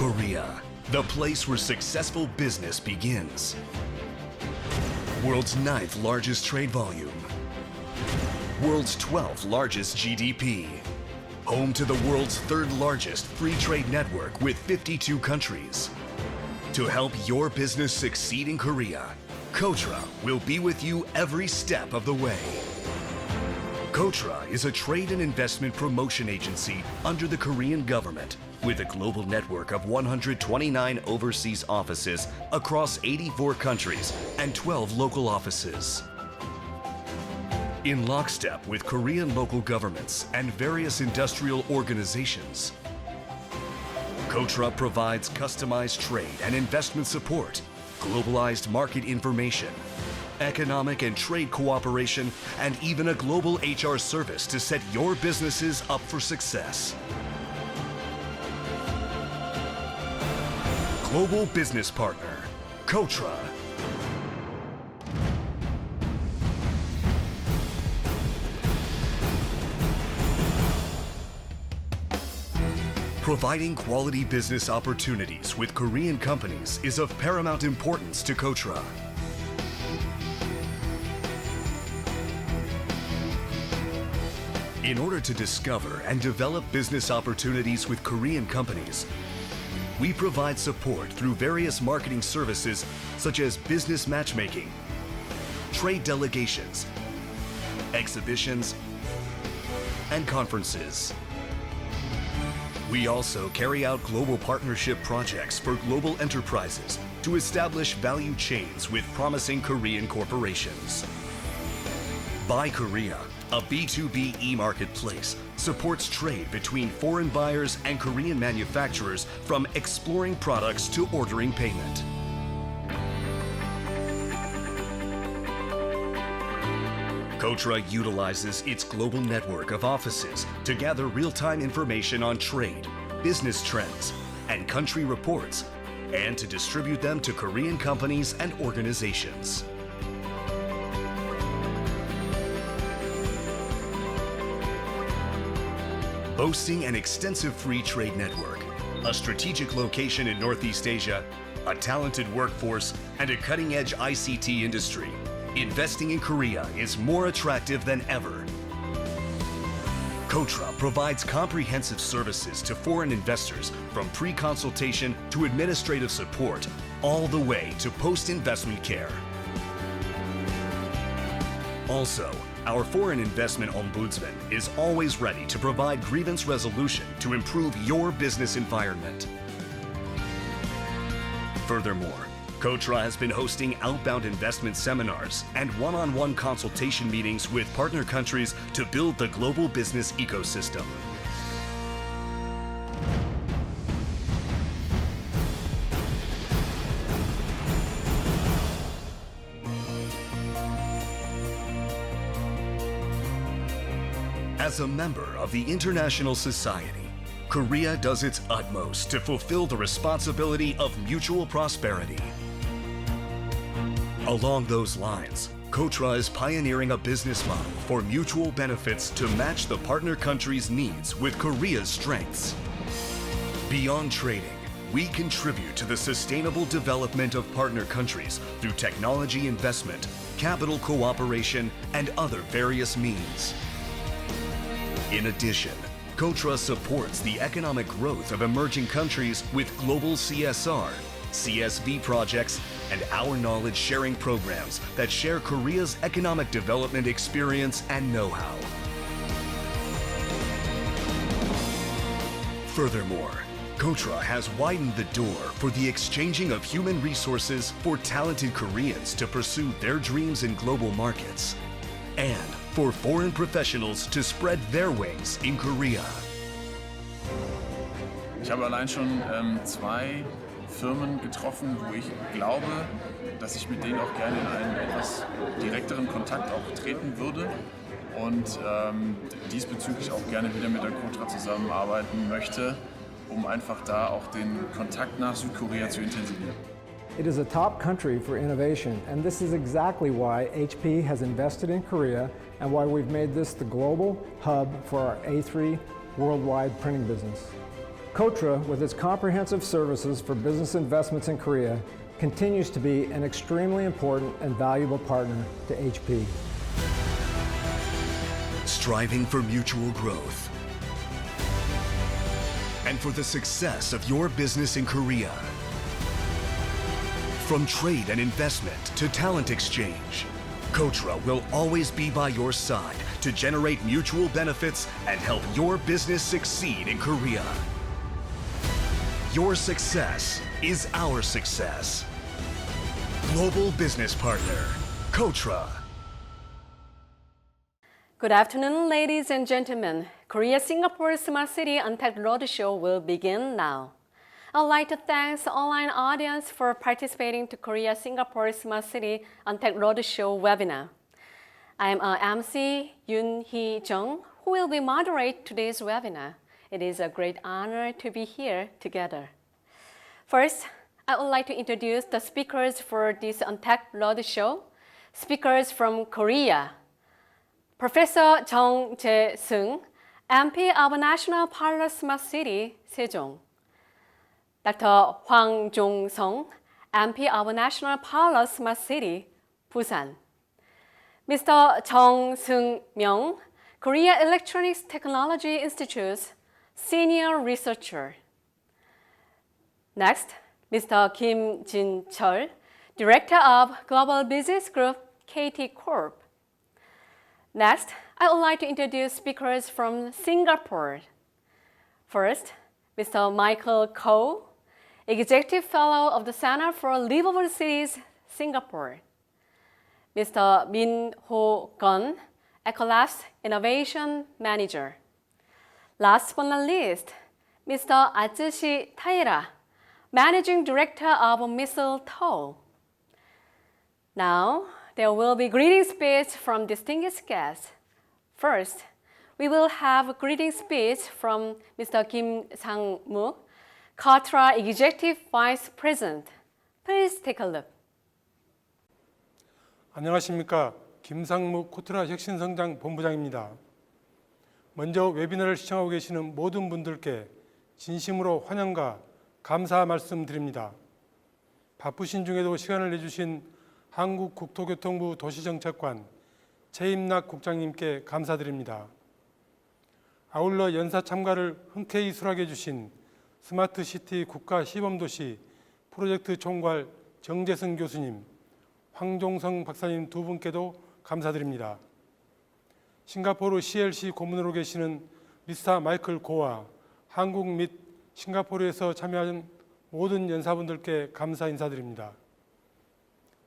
Korea, the place where successful business begins. World's 9th largest trade volume. World's 12th largest GDP. Home to the world's 3rd largest free trade network with 52 countries. To help your business succeed in Korea, KOTRA will be with you every step of the way. KOTRA is a trade and investment promotion agency under the Korean government with a global network of 129 overseas offices across 84 countries and 12 local offices. In lockstep with Korean local governments and various industrial organizations, KOTRA provides customized trade and investment support, globalized market information, economic and trade cooperation, and even a global HR service to set your businesses up for success. Global Business Partner, KOTRA. Providing quality business opportunities with Korean companies is of paramount importance to KOTRA. In order to discover and develop business opportunities with Korean companies, we provide support through various marketing services such as business matchmaking, trade delegations, exhibitions, and conferences. We also carry out global partnership projects for global enterprises to establish value chains with promising Korean corporations. Buy Korea, a B2B e-marketplace, supports trade between foreign buyers and Korean manufacturers from exploring products to ordering payment. KOTRA utilizes its global network of offices to gather real-time information on trade, business trends, and country reports, and to distribute them to Korean companies and organizations. Boasting an extensive free trade network, a strategic location in Northeast Asia, a talented workforce, and a cutting-edge ICT industry, investing in Korea is more attractive than ever. KOTRA provides comprehensive services to foreign investors from pre-consultation to administrative support, all the way to post-investment care. Also, our foreign investment ombudsman is always ready to provide grievance resolution to improve your business environment. Furthermore, KOTRA has been hosting outbound investment seminars and one-on-one consultation meetings with partner countries to build the global business ecosystem. As a member of the international society, Korea does its utmost to fulfill the responsibility of mutual prosperity. Along those lines, KOTRA is pioneering a business model for mutual benefits to match the partner country's needs with Korea's strengths. Beyond trading, we contribute to the sustainable development of partner countries through technology investment, capital cooperation, and other various means. In addition, KOTRA supports the economic growth of emerging countries with global CSR, CSV projects, and our knowledge-sharing programs that share Korea's economic development experience and know-how. Furthermore, KOTRA has widened the door for the exchanging of human resources for talented Koreans to pursue their dreams in global markets, and for foreign professionals to spread their wings in Korea. Ich habe allein schon zwei Firmen getroffen, wo ich glaube, dass ich mit denen auch gerne in einen etwas direkteren Kontakt auch treten würde und diesbezüglich auch gerne wieder mit der KOTRA zusammenarbeiten möchte, um einfach da auch den Kontakt nach Südkorea zu intensivieren. It is a top country for innovation, and this is exactly why HP has invested in Korea and why we've made this the global hub for our A3 worldwide printing business. KOTRA, with its comprehensive services for business investments in Korea, continues to be an extremely important and valuable partner to HP. Striving for mutual growth and for the success of your business in Korea. From trade and investment to talent exchange, KOTRA will always be by your side to generate mutual benefits and help your business succeed in Korea. Your success is our success. Global Business Partner, KOTRA. Good afternoon, ladies and gentlemen. Korea-Singapore Smart City Untapped Roadshow will begin now. I'd like to thank the online audience for participating to Korea-Singapore Smart City Untapped Roadshow webinar. I am MC Yoon Hee Jung, who will be moderate today's webinar. It is a great honor to be here together. First, I would like to introduce the speakers for this Untapped Roadshow. Speakers from Korea. Professor Jung Jae-seung, MP of National Parlor Smart City, Sejong. Dr. Hwang Jong-sung, MP of National Parlor Smart City, Busan. Mr. Jung Seung-myung, Korea Electronics Technology Institute's Senior Researcher. Next, Mr. Kim Jin-chul, Director of Global Business Group, KT Corp. Next, I would like to introduce speakers from Singapore. First, Mr. Michael Koh, Executive Fellow of the Center for Livable Cities, Singapore. Mr. Min Ho Gun, Ecolabs Innovation Manager. Last but not least, Mr. Atsushi Taira, Managing Director of Mistletoe. Now, there will be greeting speech from distinguished guests. First, we will have a greeting speech from Mr. Kim Sang-moo, KOTRA Executive Vice President. Please take a look. 안녕하십니까. 김상무 코트라 혁신성장 본부장입니다. 먼저 웨비나를 시청하고 계시는 모든 분들께 진심으로 환영과 감사 말씀드립니다. 바쁘신 중에도 시간을 내주신 한국국토교통부 도시정책관 최임락 국장님께 감사드립니다. 아울러 연사 참가를 흔쾌히 수락해 주신 스마트시티 국가시범도시 프로젝트 총괄 정재승 교수님, 황종성 박사님 두 분께도 감사드립니다. 싱가포르 CLC 고문으로 계시는 미스터 마이클 고와 한국 및 싱가포르에서 참여한 모든 연사분들께 감사 인사드립니다.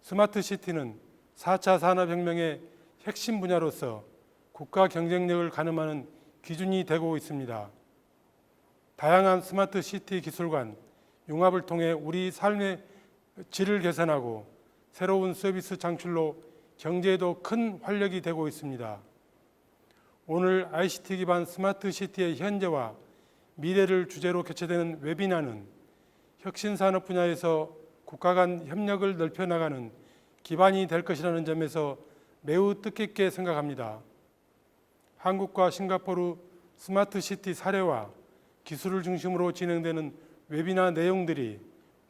스마트시티는 4차 산업혁명의 핵심 분야로서 국가 경쟁력을 가늠하는 기준이 되고 있습니다. 다양한 스마트시티 기술관 융합을 통해 우리 삶의 질을 개선하고 새로운 서비스 창출로 경제에도 큰 활력이 되고 있습니다. 오늘 ICT기반 스마트시티의 현재와 미래를 주제로 개최되는 웨비나는 혁신산업 분야에서 국가 간 협력을 넓혀나가는 기반이 될 것이라는 점에서 매우 뜻깊게 생각합니다. 한국과 싱가포르 스마트시티 사례와 기술을 중심으로 진행되는 웨비나 내용들이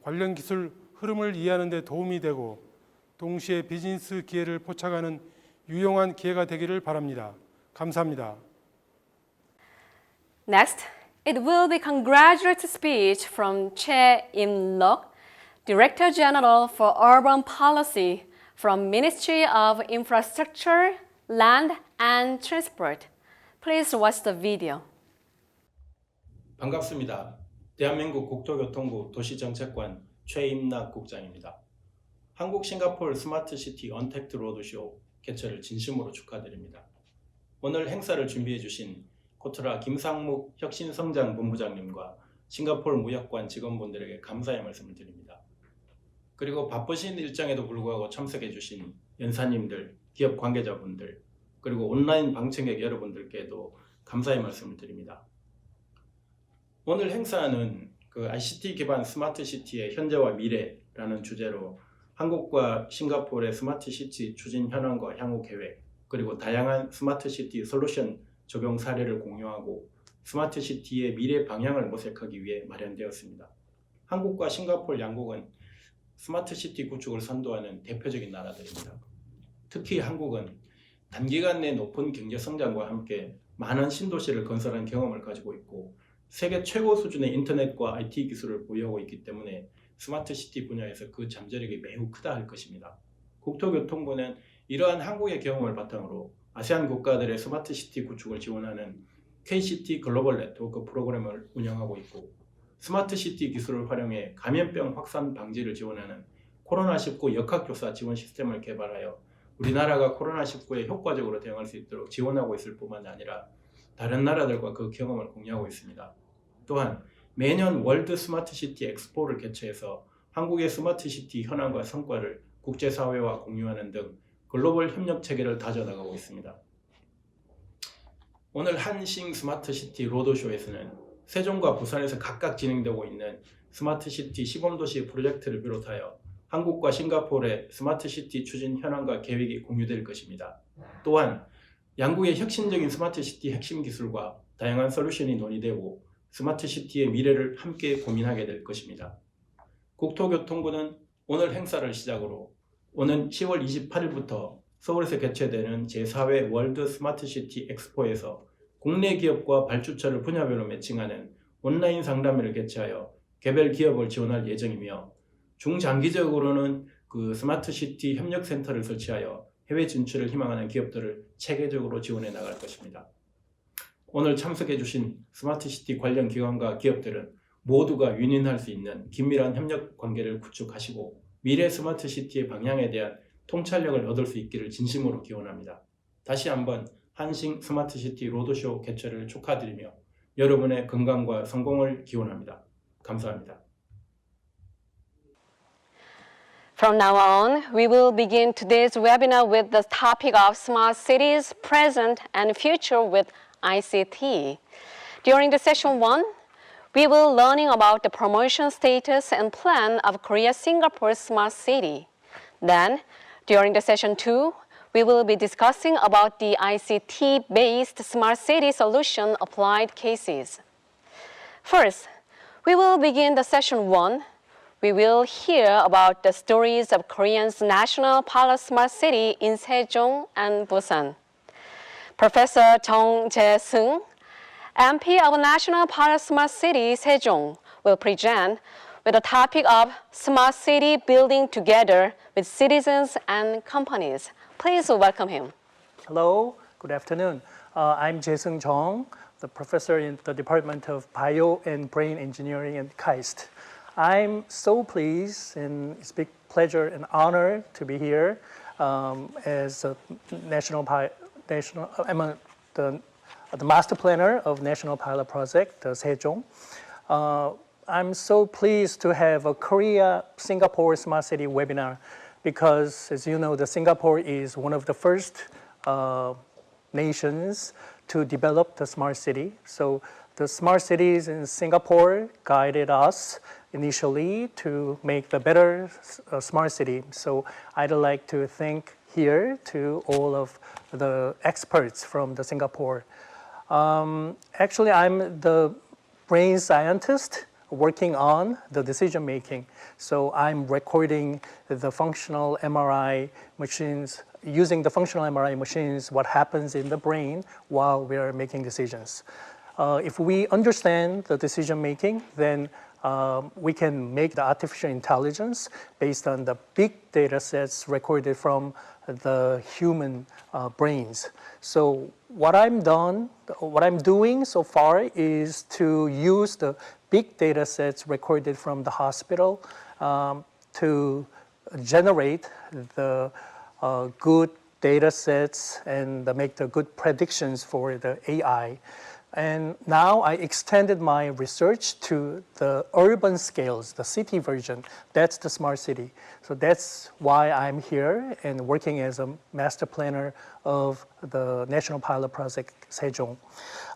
관련 기술 흐름을 이해하는 데 도움이 되고 동시에 비즈니스 기회를 포착하는 유용한 기회가 되기를 바랍니다. 감사합니다. Next, it will be congratulatory speech from Chae Im-lok, Director General for Urban Policy from Ministry of Infrastructure, Land and Transport. Please watch the video. 반갑습니다. 대한민국 국토교통부 도시정책관 최임락 국장입니다. 한국-싱가포르 스마트시티 언택트 로드쇼 개최를 진심으로 축하드립니다. 오늘 행사를 준비해 주신 코트라 김상묵 혁신성장본부장님과 싱가포르 무역관 직원분들에게 감사의 말씀을 드립니다. 그리고 바쁘신 일정에도 불구하고 참석해 주신 연사님들, 기업 관계자분들, 그리고 온라인 방청객 여러분들께도 감사의 말씀을 드립니다. 오늘 행사는 ICT 기반 스마트시티의 현재와 미래라는 주제로 한국과 싱가포르의 스마트시티 추진 현황과 향후 계획, 그리고 다양한 스마트시티 솔루션 적용 사례를 공유하고 스마트시티의 미래 방향을 모색하기 위해 마련되었습니다. 한국과 싱가포르 양국은 스마트시티 구축을 선도하는 대표적인 나라들입니다. 특히 한국은 단기간 내 높은 경제 성장과 함께 많은 신도시를 건설한 경험을 가지고 있고 세계 최고 수준의 인터넷과 IT 기술을 보유하고 있기 때문에 스마트시티 분야에서 그 잠재력이 매우 크다 할 것입니다. 국토교통부는 이러한 한국의 경험을 바탕으로 아세안 국가들의 스마트시티 구축을 지원하는 KCT 글로벌 네트워크 프로그램을 운영하고 있고 스마트시티 기술을 활용해 감염병 확산 방지를 지원하는 코로나19 역학조사 지원 시스템을 개발하여 우리나라가 코로나19에 효과적으로 대응할 수 있도록 지원하고 있을 뿐만 아니라 다른 나라들과 그 경험을 공유하고 있습니다. 또한 매년 월드 스마트시티 엑스포를 개최해서 한국의 스마트시티 현황과 성과를 국제사회와 공유하는 등 글로벌 협력 체계를 다져나가고 있습니다. 오늘 한-싱 스마트시티 로드쇼에서는 세종과 부산에서 각각 진행되고 있는 스마트시티 시범도시 프로젝트를 비롯하여 한국과 싱가포르의 스마트시티 추진 현황과 계획이 공유될 것입니다. 또한 양국의 혁신적인 스마트시티 핵심 기술과 다양한 솔루션이 논의되고 스마트시티의 미래를 함께 고민하게 될 것입니다. 국토교통부는 오늘 행사를 시작으로 오는 10월 28일부터 서울에서 개최되는 제4회 월드 스마트시티 엑스포에서 국내 기업과 발주처를 분야별로 매칭하는 온라인 상담회를 개최하여 개별 기업을 지원할 예정이며 중장기적으로는 그 스마트시티 협력센터를 설치하여 해외 진출을 희망하는 기업들을 체계적으로 지원해 나갈 것입니다. 오늘 참석해 주신 스마트시티 관련 기관과 기업들은 모두가 윈윈할 수 있는 긴밀한 협력 관계를 구축하시고 미래 스마트시티의 방향에 대한 통찰력을 얻을 수 있기를 진심으로 기원합니다. 다시 한번 한-싱 스마트시티 로드쇼 개최를 축하드리며 여러분의 건강과 성공을 기원합니다. 감사합니다. From now on, we will begin today's webinar with the topic of smart cities, present and future with ICT. During the session 1, we will learning about the promotion status and plan of Korea-Singapore Smart City. Then, during the session 2, we will be discussing about the ICT-based smart city solution applied cases. First, we will begin the session 1. We will hear about the stories of Korea's national pilot smart city in Sejong and Busan. Professor Jung Jae-seung, MP of National Pilot Smart City Sejong, will present with the topic of smart city building together with citizens and companies. Please welcome him. Hello, good afternoon. I'm Jae-seung Jung, the professor in the Department of Bio and Brain Engineering at KAIST. I'm so pleased and it's a big pleasure and honor to be here as a the master planner of National Pilot Project, Sejong. I'm so pleased to have a Korea-Singapore Smart City webinar because, as you know, Singapore is one of the first nations to develop the smart city. So the smart cities in Singapore guided us initially to make the better smart city. So I'd like to thank here to all of the experts from Singapore. Actually, I'm the brain scientist working on the decision making. So I'm recording the functional MRI machines, using the functional MRI machines, what happens in the brain while we're making decisions. If we understand the decision making, then we can make the artificial intelligence based on the big data sets recorded from the human brains. So what I'm doing so far is to use the big data sets recorded from the hospital to generate the good data sets and make the good predictions for the AI. And now I extended my research to the urban scales, the city version. That's the smart city. So that's why I'm here and working as a master planner of the National Pilot Project Sejong.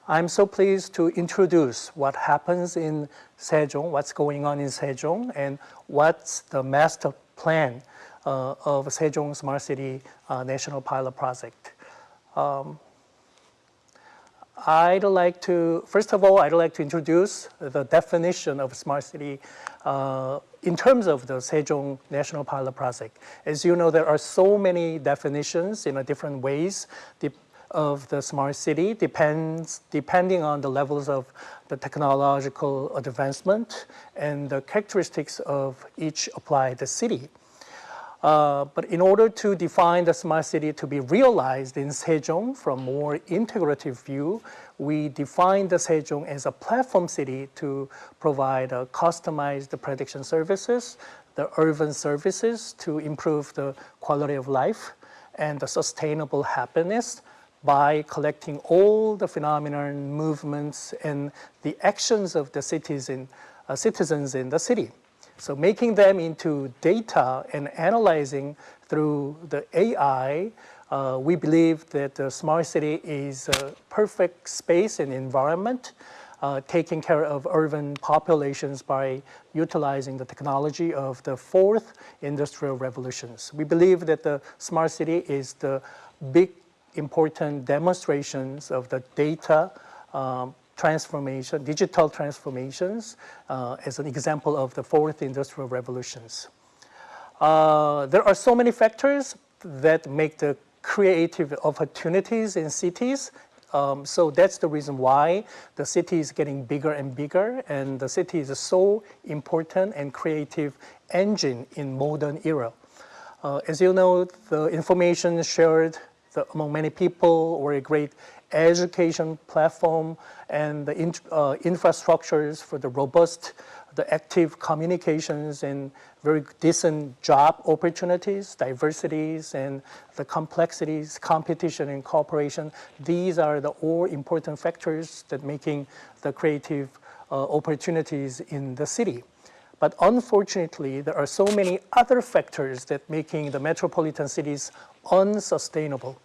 I'm so pleased to introduce what happens in Sejong, what's going on in Sejong, and what's the master plan of Sejong Smart City National Pilot Project. First of all, I'd like to introduce the definition of smart city in terms of the Sejong National Pilot Project. As you know, there are so many definitions in different ways of the smart city, depending on the levels of the technological advancement and the characteristics of each applied city. But in order to define the smart city to be realized in Sejong from more integrative view, we define the Sejong as a platform city to provide customized prediction services, the urban services to improve the quality of life and the sustainable happiness by collecting all the phenomena, movements, and the actions of the citizens in the city. So making them into data and analyzing through the AI, we believe that the smart city is a perfect space and environment, taking care of urban populations by utilizing the technology of the fourth industrial revolutions. We believe that the smart city is the big important demonstrations of the data transformation, digital transformations, as an example of the fourth industrial revolutions. There are so many factors that make the creative opportunities in cities. So that's the reason why the city is getting bigger and bigger, and the city is a so important and creative engine in modern era. As you know, the information shared among many people or a great education platform and the infrastructures for the robust, the active communications and very decent job opportunities, diversities, and the complexities, competition and cooperation. These are the all important factors that making the creative opportunities in the city. But unfortunately, there are so many other factors that making the metropolitan cities unsustainable.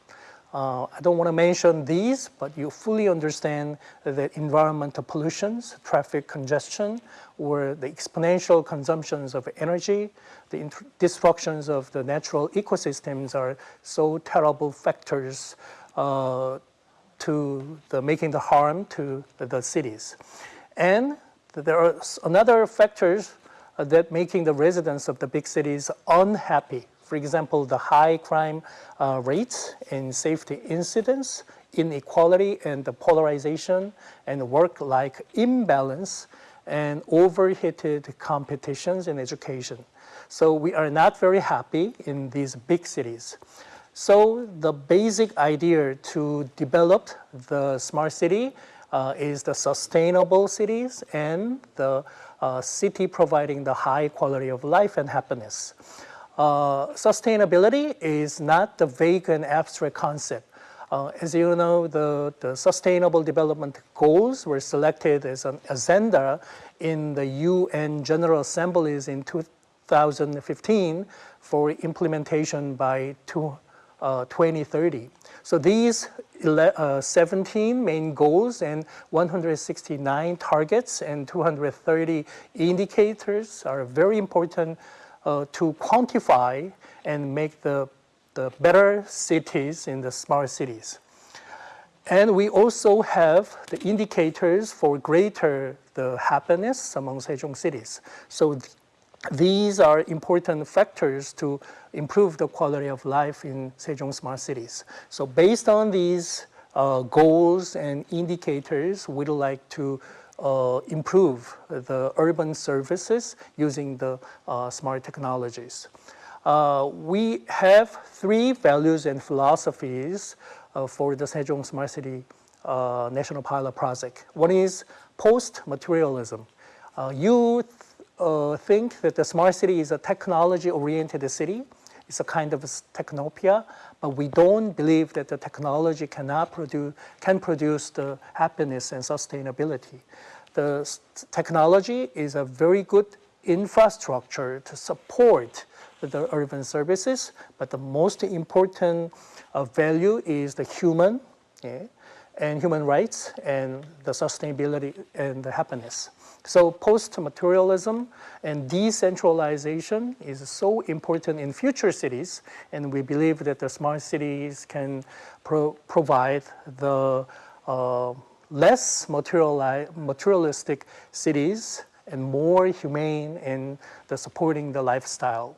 I don't want to mention these, but you fully understand that environmental pollutions, traffic congestion, or the exponential consumptions of energy, the destructions of the natural ecosystems are so terrible factors to making the harm to the cities. And there are another factors that making the residents of the big cities unhappy. For example, the high crime rates and safety incidents, inequality and the polarization and work-life imbalance and overheated competitions in education. So we are not very happy in these big cities. So the basic idea to develop the smart city is the sustainable cities and the city providing the high quality of life and happiness. Sustainability is not the vague and abstract concept. As you know, the Sustainable Development Goals were selected as an agenda in the UN General Assemblies in 2015 for implementation by 2030. So these 17 main goals and 169 targets and 230 indicators are very important to quantify and make the better cities in the smart cities. And we also have the indicators for greater the happiness among Sejong cities. So these are important factors to improve the quality of life in Sejong smart cities. So based on these goals and indicators, we'd like to improve the urban services using the smart technologies. We have three values and philosophies for the Sejong Smart City National Pilot Project. One is post-materialism. You think that the smart city is a technology-oriented city. It's a kind of a technopia, but we don't believe that the technology can produce the happiness and sustainability. The technology is a very good infrastructure to support the urban services, but the most important value is the human and human rights and the sustainability and the happiness. So post-materialism and decentralization is so important in future cities, and we believe that the smart cities can provide the less materialistic cities and more humane in the supporting the lifestyle.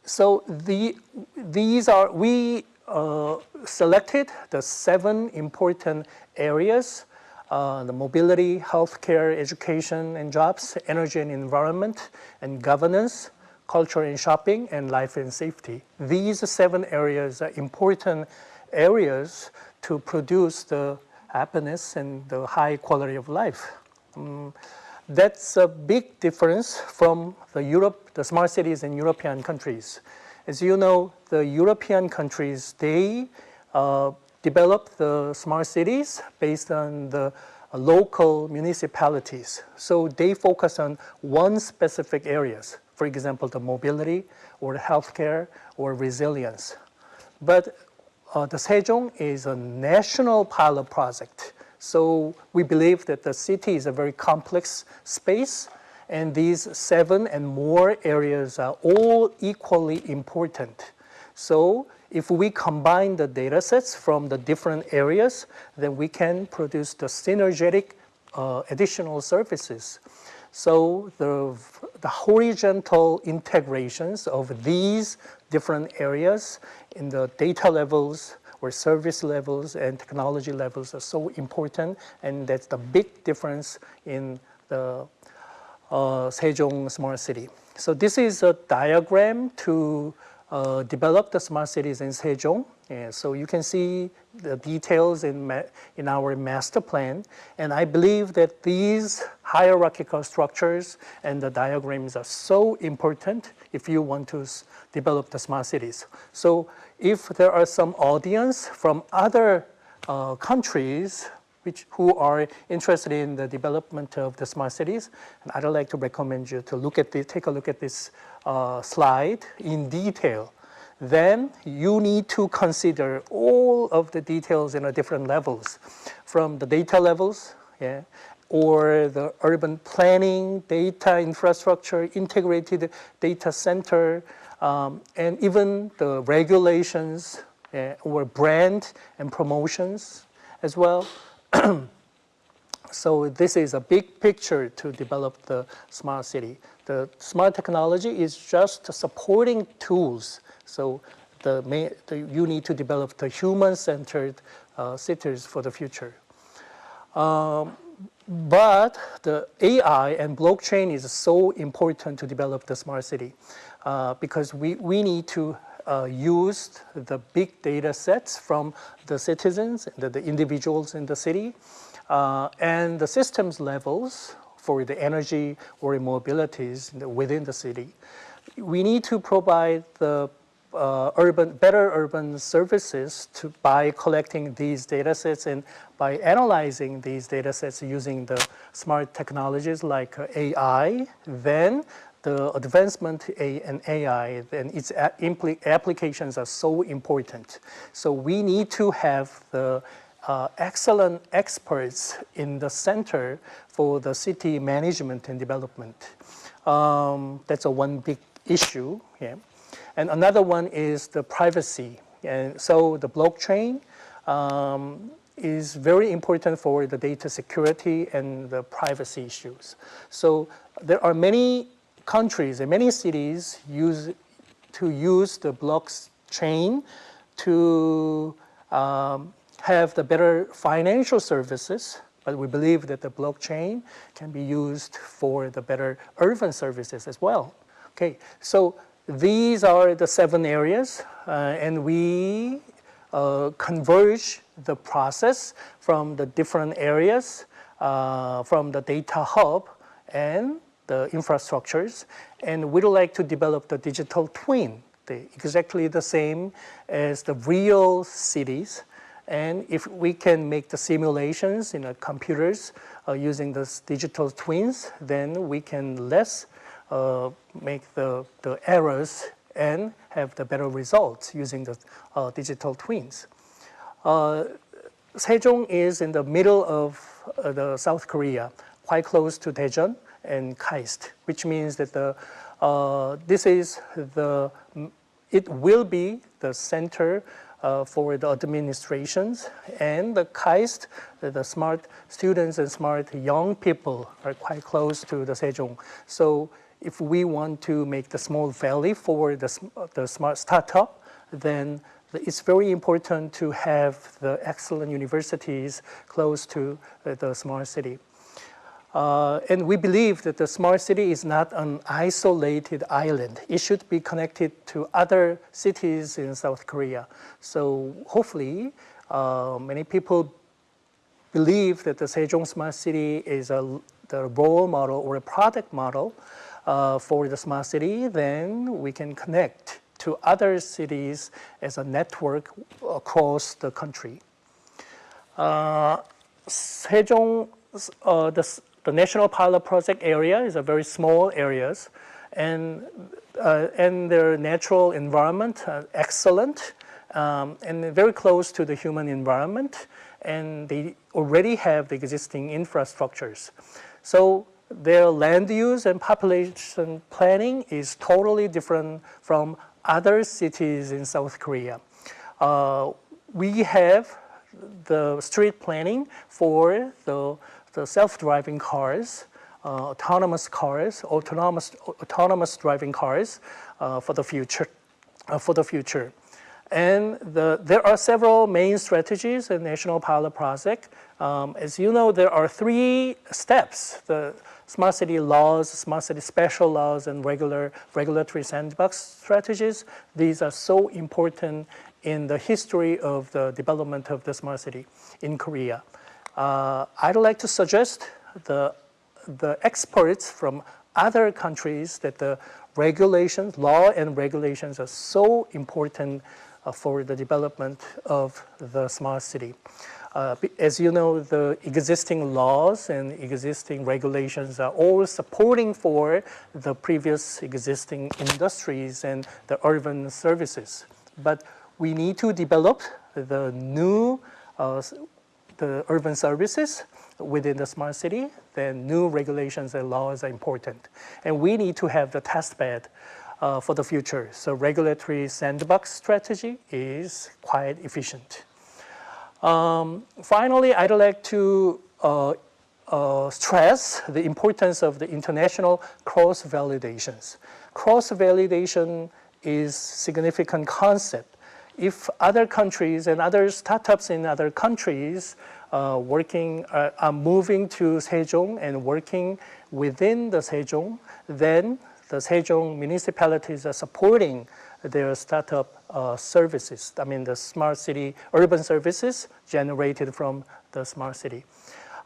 So we selected the 7 important areas: the mobility, healthcare, education and jobs, energy and environment, and governance, culture and shopping, and life and safety. These 7 areas are important areas to produce the happiness and the high quality of life. That's a big difference from the smart cities in European countries. As you know, the European countries, they develop the smart cities based on the local municipalities. So they focus on one specific areas, for example, the mobility or healthcare or resilience. But the Sejong is a national pilot project. So we believe that the city is a very complex space, and these 7 and more areas are all equally important. So if we combine the data sets from the different areas, then we can produce the synergetic additional services. So the horizontal integrations of these different areas in the data levels or service levels and technology levels are so important, and that's the big difference in the Sejong Smart City. So this is a diagram to develop the smart cities in Sejong. And so you can see the details in our master plan. And I believe that these hierarchical structures and the diagrams are so important if you want to develop the smart cities. So if there are some audience from other countries who are interested in the development of the smart cities, and I'd like to recommend you to take a look at this slide in detail. Then you need to consider all of the details in different levels, from the data levels, or the urban planning, data infrastructure, integrated data center, and even the regulations or brand and promotions as well. So this is a big picture to develop the smart city. The smart technology is just supporting tools. So you need to develop the human-centered cities for the future. But the AI and blockchain is so important to develop the smart city because we need to use the big data sets from the citizens, the individuals in the city, and the systems levels for the energy or mobilities within the city. We need to provide the better urban services by collecting these data sets and by analyzing these data sets using the smart technologies like AI. Then the advancement in AI and its applications are so important. So we need to have the excellent experts in the center for the city management and development. That's one big issue. Yeah. And another one is the privacy. And so the blockchain is very important for the data security and the privacy issues. So there are many countries and many cities use the blockchain to have the better financial services, but we believe that the blockchain can be used for the better urban services as well. Okay, so these are the 7 areas, and we converge the process from the different areas, from the data hub and the infrastructures, and we'd like to develop the digital twin, exactly the same as the real cities. And if we can make the simulations in computers using the digital twins, then we can make the errors and have the better results using the digital twins. Sejong is in the middle of the South Korea, quite close to Daejeon and Kaist, which means that it will be the center for the administrations, and the KAIST, the smart students and smart young people, are quite close to the Sejong. So if we want to make the small valley for the smart startup, then it's very important to have the excellent universities close to the smart city. And we believe that the smart city is not an isolated island. It should be connected to other cities in South Korea. So hopefully, many people believe that the Sejong Smart City is the role model or a product model for the smart city. Then we can connect to other cities as a network across the country. Sejong, the national pilot project area is a very small areas, and their natural environment excellent, and very close to the human environment, and they already have the existing infrastructures. So their land use and population planning is totally different from other cities in South Korea. We have the street planning for the self-driving cars, autonomous driving cars for the future. And there are several main strategies in National Pilot Project. As you know, there are 3 steps: the smart city laws, smart city special laws, and regulatory sandbox strategies. These are so important in the history of the development of the smart city in Korea. I'd like to suggest the experts from other countries that the regulations, law and regulations are so important for the development of the smart city. As you know, the existing laws and existing regulations are all supporting for the previous existing industries and the urban services. But we need to develop the new the urban services within the smart city. Then new regulations and laws are important. And we need to have the test bed for the future. So regulatory sandbox strategy is quite efficient. Finally, I'd like to stress the importance of the international cross-validations. Cross-validation is significant concept. If other countries and other startups in other countries are moving to Sejong and working within the Sejong, then the Sejong municipalities are supporting their startup services. I mean, the smart city urban services generated from the smart city.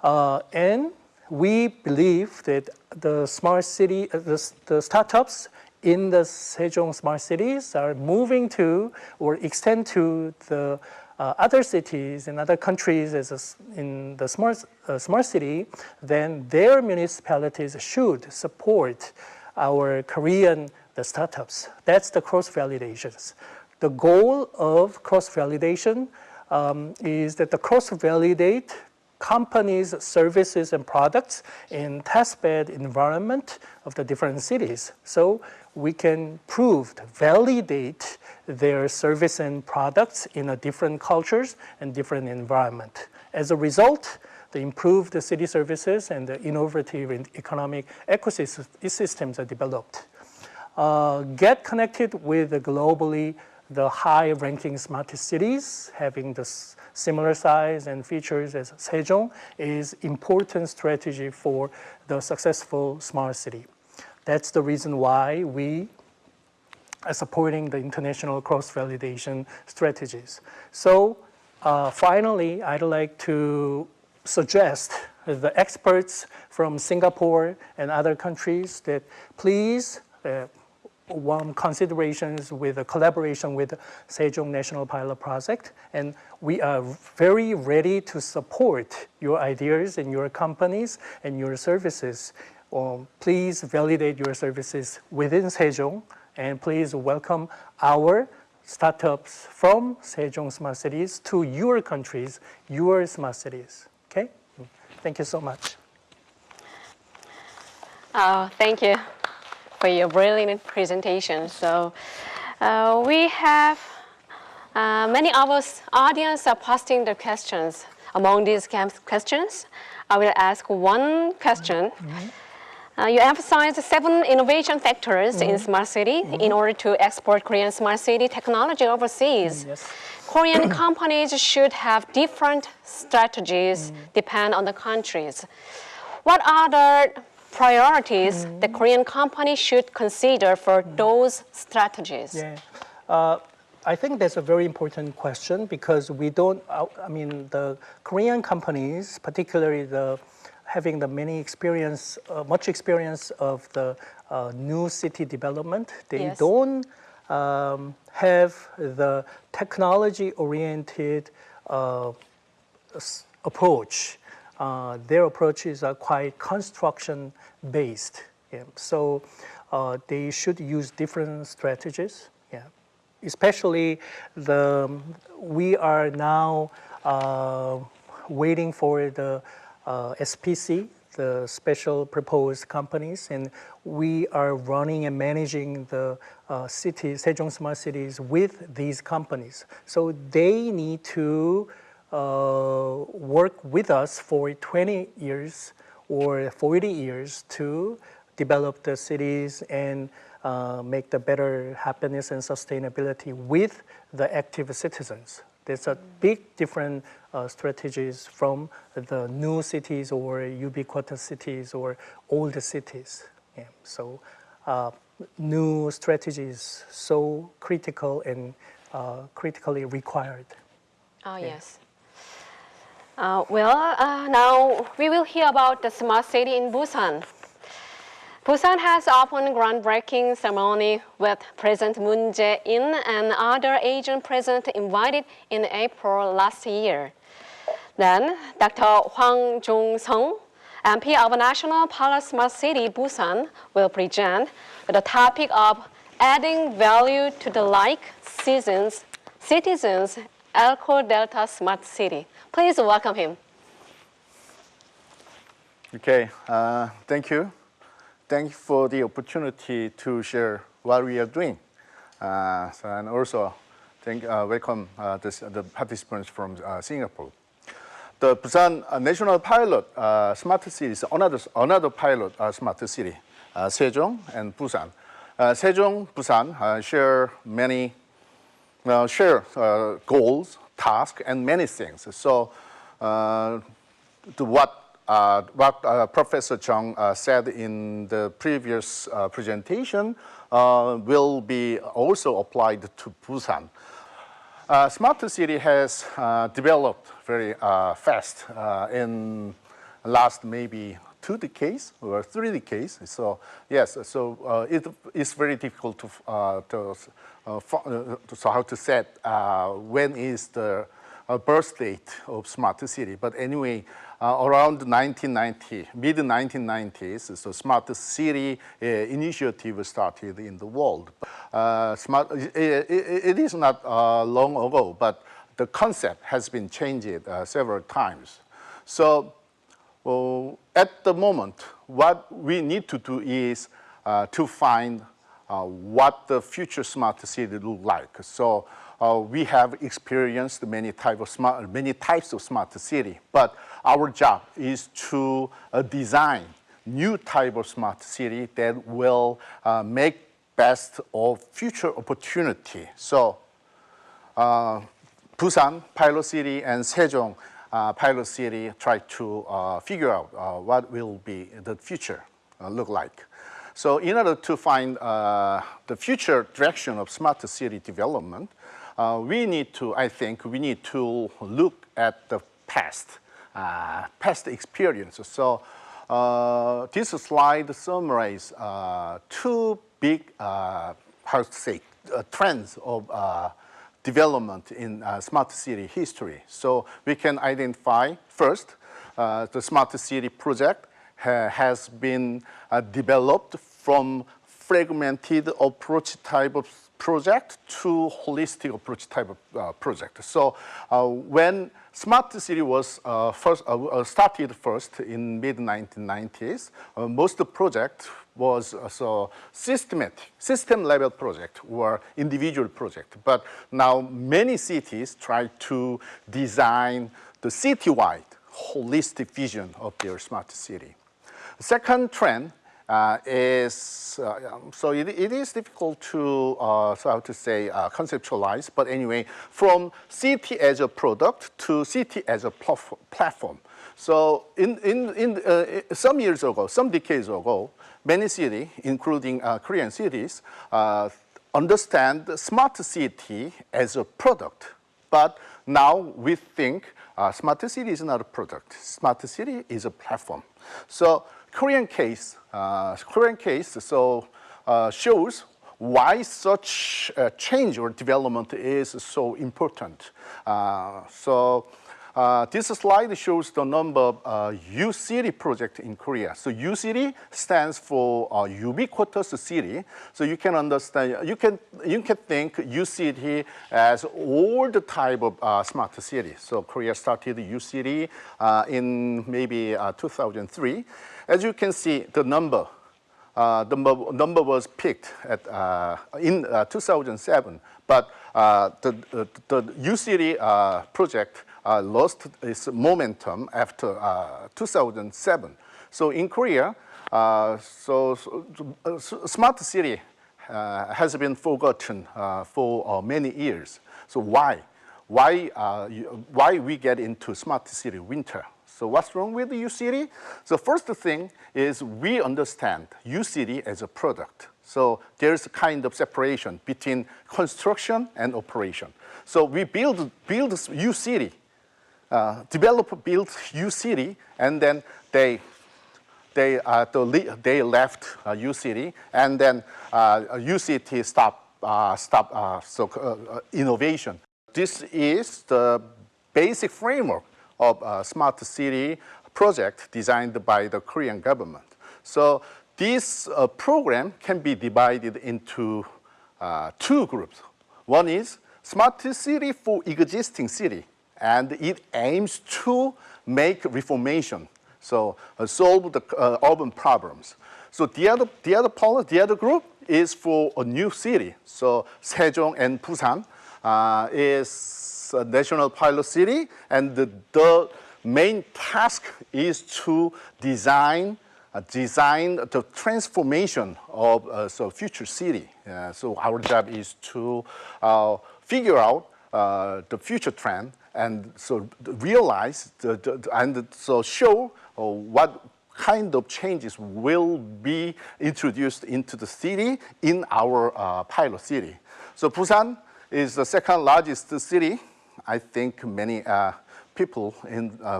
And we believe that the smart city, the startups in the Sejong smart cities are moving to or extend to the other cities and other countries in the smart city, then their municipalities should support our Korean startups. That's the cross-validations. The goal of cross-validation is that the cross-validate companies' services and products in testbed environment of the different cities. So we can validate their service and products in a different cultures and different environment. As a result, the improved city services and the innovative economic ecosystems are developed. Get connected with the high-ranking smart cities having the similar size and features as Sejong is important strategy for the successful smart city. That's the reason why we are supporting the international cross-validation strategies. So finally, I'd like to suggest the experts from Singapore and other countries that please considerations with a collaboration with Sejong National Pilot Project, and we are very ready to support your ideas and your companies and your services. Please validate your services within Sejong, and please welcome our startups from Sejong Smart Cities to your countries, your smart cities. Okay? Thank you so much. Thank you for your brilliant presentation. So we have Many of us audience are posting their questions. Among these questions, I will ask one question. You emphasize 7 innovation factors in smart city in order to export Korean smart city technology overseas. Yes. Korean companies should have different strategies depend on the countries. What are the priorities the Korean company should consider for those strategies? Yeah. I think that's a very important question because we don't, I mean, the Korean companies, particularly having the much experience of the new city development, they don't have the technology-oriented approach. Their approaches are quite construction-based. Yeah. So they should use different strategies. Yeah. Especially we are now waiting for the SPC, the special proposed companies, and we are running and managing the cities, Sejong Smart Cities, with these companies. So they need to work with us for 20 years or 40 years to develop the cities and make the better happiness and sustainability with the active citizens. There's a big different strategies from the new cities or ubiquitous cities or older cities. Yeah. So new strategies so critical and critically required. Oh, yes. Now we will hear about the smart city in Busan. Busan has opened groundbreaking ceremony with President Moon Jae-in and other Asian presidents invited in April last year. Then, Dr. Hwang Jong-sung, MP of National Palace Smart City, Busan, will present the topic of adding value to the citizens Elko Delta Smart City. Please welcome him. Okay, thank you. Thank you for the opportunity to share what we are doing. And also, welcome the participants from Singapore. The Busan National Pilot Smart City is another pilot smart city, Sejong and Busan. Sejong, Busan share many goals, tasks, and many things. So, what Professor Chung said in the previous presentation will be also applied to Busan. Smart city has developed very fast in last maybe 2 decades or 3 decades. So yes, so it's very difficult to how to set when is the birth date of smart city. But anyway, around mid-1990s, so smart city initiative started in the world. It is not long ago, but the concept has been changed several times. So at the moment, what we need to do is to find what the future smart city look like. So we have experienced many types of smart city, but our job is to design new type of smart city that will make best of future opportunity. So Busan pilot city and Sejong pilot city try to figure out what will be the future look like. So in order to find the future direction of smart city development, we need to look at the past experiences. So this slide summarizes 2 big, trends of development in smart city history. So we can identify first, the smart city project has been developed from fragmented approach type of project to holistic approach type of project. So when smart city was started first in mid-1990s, most projects was so systematic, system-level project or individual project. But now many cities try to design the citywide, holistic vision of their smart city. The second trend is, so it is difficult to, so how to say, conceptualize, but anyway, from city as a product to city as a platform. So in some years ago, some decades ago, many cities, including Korean cities, understand the smart city as a product. But now we think smart city is not a product. Smart city is a platform. So Korean case so shows why such change or development is so important. This slide shows the number of U-City project in Korea. So U-City stands for ubiquitous city. So you can understand, you can think U-City as all the type of smart city. So Korea started U-City in maybe 2003. As you can see, the number was picked at, in 2007, but the U-City project lost its momentum after 2007. So in Korea, smart city has been forgotten for many years. So why we get into smart city winter? So what's wrong with the U-City? So first thing is we understand U-City as a product. So there's a kind of separation between construction and operation. So we build U-City, build U-City, and then they left U-City, and then U-City stopped innovation. This is the basic framework of smart city project designed by the Korean government. So this program can be divided into two groups. One is smart city for existing city, and it aims to make reformation, so solve the urban problems. So the other group is for a new city. So Sejong and Busan is a national pilot city, and the main task is to design the transformation of future city. So our job is to figure out the future trend, and so realize and so show what kind of changes will be introduced into the city in our pilot city. So Busan is the second largest city. I think many people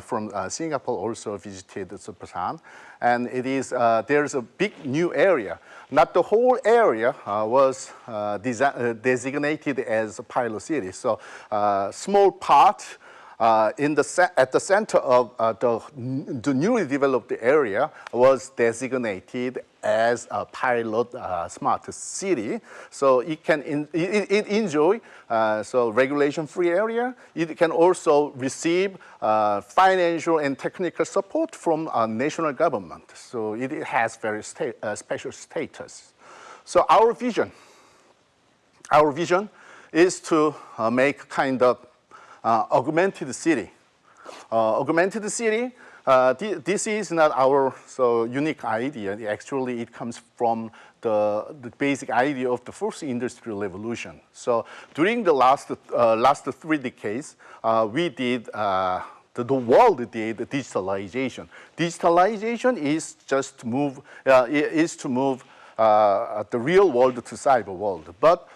from Singapore also visited Busan, and it is there's a big new area. Not the whole area was designated as a pilot city. So small part at the center of the newly developed area was designated as a pilot smart city. So it can enjoy so regulation-free area. It can also receive financial and technical support from national government. So it has very special status. So our vision is to make kind of augmented city. Augmented city, this is not our unique idea. Actually, it comes from the basic idea of the first industrial revolution. So during the last 3 decades, we did, the world did digitalization. Digitalization is just to move the real world to cyber world. But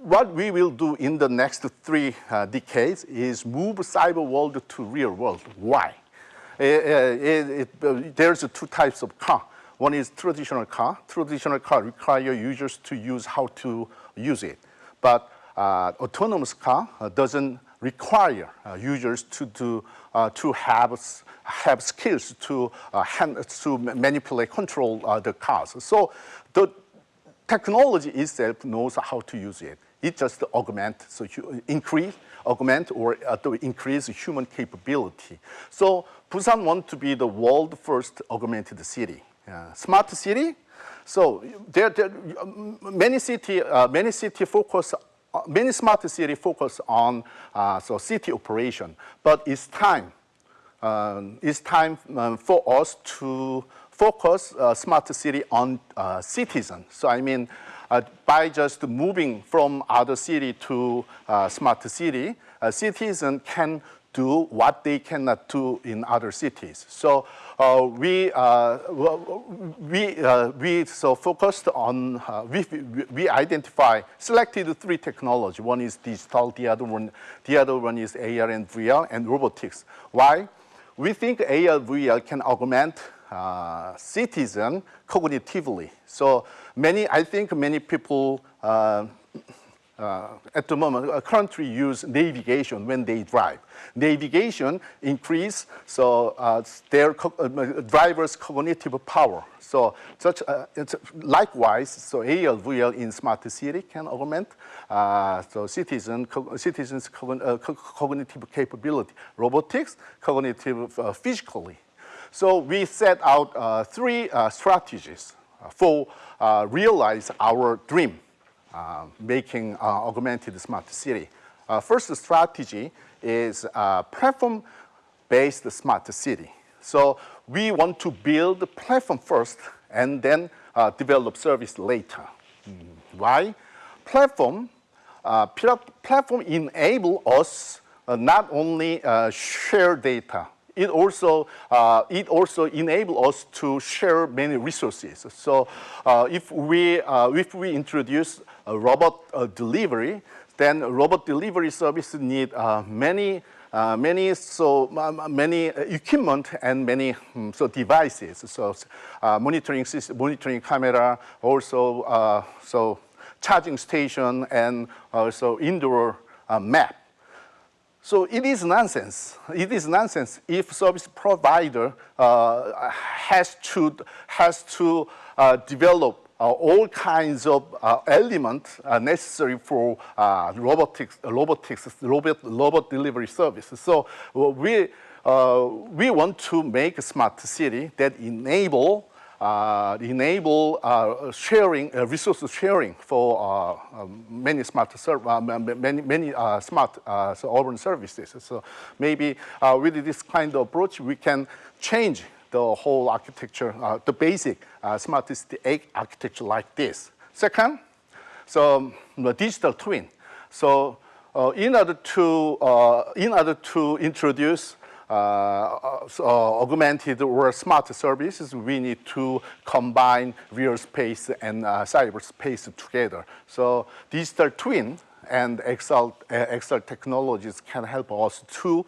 what we will do in the next 3 decades is move cyber world to real world. Why? There's 2 types of car. One is traditional car. Traditional car require users to use how to use it. But autonomous car doesn't require users to have skills to manipulate, control the cars. So the technology itself knows how to use it. It just augments, so augment or to increase human capability. So Busan wants to be the world's first augmented city. smart city. So many smart city focus on city operation, but it's time for us to focus smart city on citizens. So I mean, by just moving from other city to smart city, a citizen can do what they cannot do in other cities. So we focused on we selected 3 technology. One is digital, the other one is AR and VR and robotics. Why? We think AR VR can augment citizen cognitively. So I think many people at the moment currently use navigation when they drive. Navigation increase their driver's cognitive power. So likewise, so AR VR in smart city can augment citizens' cognitive capability. Robotics, cognitive physically. So we set out 3 strategies for realize our dream. Making augmented smart city. First strategy is platform-based smart city. So we want to build the platform first and then develop service later. Why? Platform enable us not only share data. It also enables us to share many resources. So if we introduce a robot delivery, then robot delivery service need many equipment and many devices. So monitoring camera, also charging station, and also indoor map. So it is nonsense. It is nonsense if service provider has to develop all kinds of elements necessary for robot delivery services. So we want to make a smart city that enable sharing, resource sharing for many smart urban services. So maybe with this kind of approach, we can change the whole architecture, the basic smart city architecture like this. Second, so the digital twin. So in order to introduce augmented or smart services, we need to combine real space and cyberspace together. So digital twin and XR technologies can help us to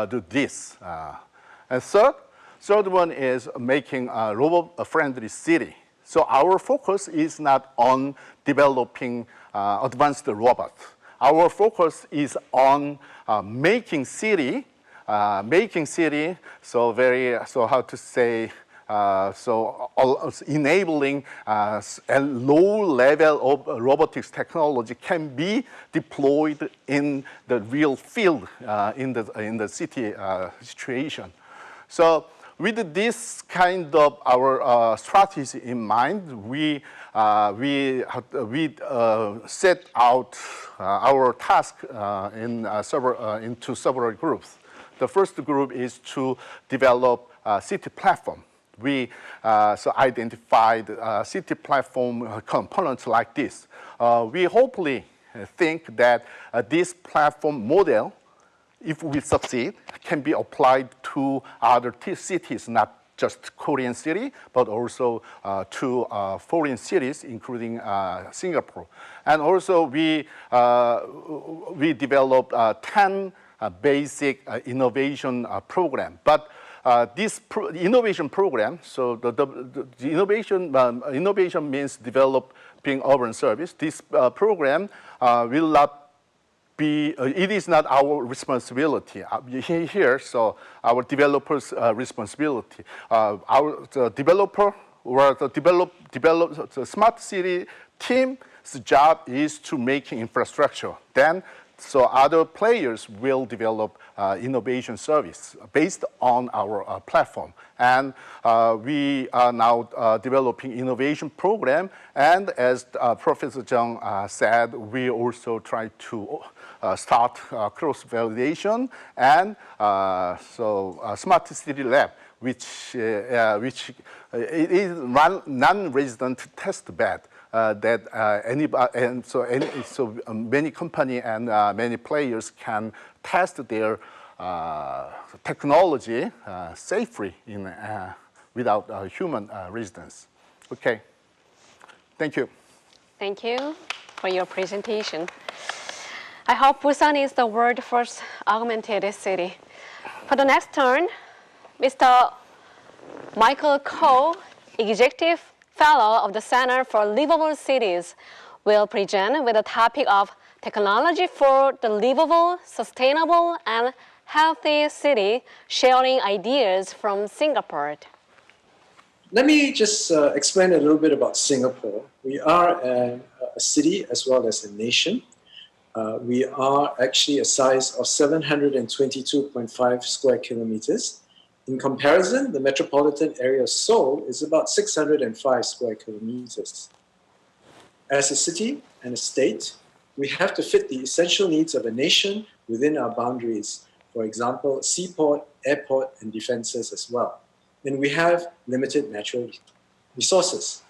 do this. And third one is making a robot-friendly city. So our focus is not on developing advanced robots. Our focus is on making city, enabling a low level of robotics technology can be deployed in the real field in the city situation. So with this kind of our strategy in mind, we set out our task into several groups. The first group is to develop a city platform. We identified city platform components like this. We hopefully think that this platform model, if we succeed, can be applied to other cities, not just Korean city, but also to foreign cities, including Singapore. And also we developed 10 basic innovation program. But this innovation program, so the innovation means developing urban service. This program will not be, it is not our responsibility here, so our developers' responsibility. The developer or the smart city team's job is to make infrastructure. Then So other players will develop innovation service based on our platform. And we are now developing innovation program. And as Professor Jung said, we also try to start cross-validation and Smart City Lab, which is non-resident test bed. So many company and many players can test their technology safely without human residence. Okay, thank you. Thank you for your presentation. I hope Busan is the world's first augmented city. For the next turn, Mr. Michael Ko, Executive Fellow of the Center for Livable Cities, will present with the topic of technology for the livable, sustainable, and healthy city, sharing ideas from Singapore. Let me just explain a little bit about Singapore. We are a city as well as a nation. We are actually a size of 722.5 square kilometers. In comparison, the metropolitan area of Seoul is about 605 square kilometers. As a city and a state, we have to fit the essential needs of a nation within our boundaries. For example, seaport, airport, and defenses as well. And we have limited natural resources.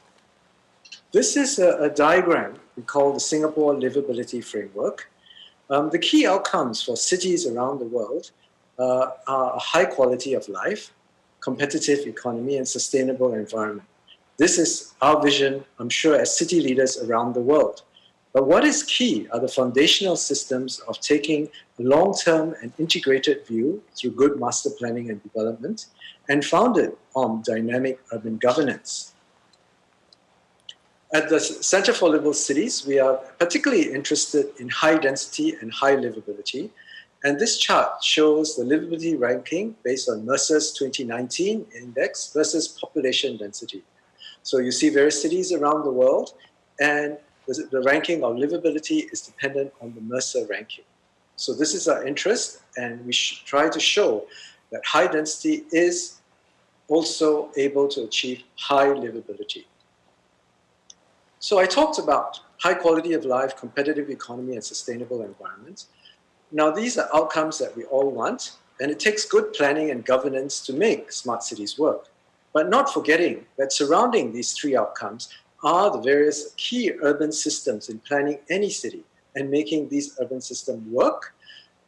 This is a diagram we call the Singapore Livability Framework. The key outcomes for cities around the world are a high quality of life, competitive economy, and sustainable environment. This is our vision, I'm sure, as city leaders around the world. But what is key are the foundational systems of taking a long-term and integrated view through good master planning and development, and founded on dynamic urban governance. At the Center for Livable Cities, we are particularly interested in high density and high livability. And this chart shows the livability ranking based on Mercer's 2019 index versus population density. So you see various cities around the world, and the ranking of livability is dependent on the Mercer ranking. So this is our interest, and we try to show that high density is also able to achieve high livability. So I talked about high quality of life, competitive economy, and sustainable environment. Now, these are outcomes that we all want, and it takes good planning and governance to make smart cities work. But not forgetting that surrounding these three outcomes are the various key urban systems in planning any city and making these urban systems work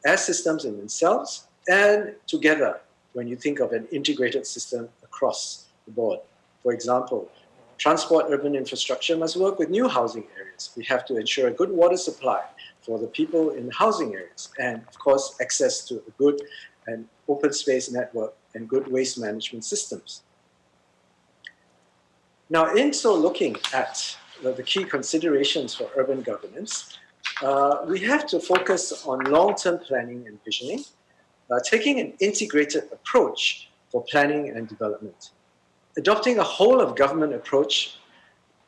as systems in themselves and together when you think of an integrated system across the board. For example, transport urban infrastructure must work with new housing areas. We have to ensure a good water supply for the people in housing areas, and of course, access to a good and open space network and good waste management systems. Now, in so looking at the key considerations for urban governance, we have to focus on long-term planning and visioning, taking an integrated approach for planning and development. Adopting a whole-of-government approach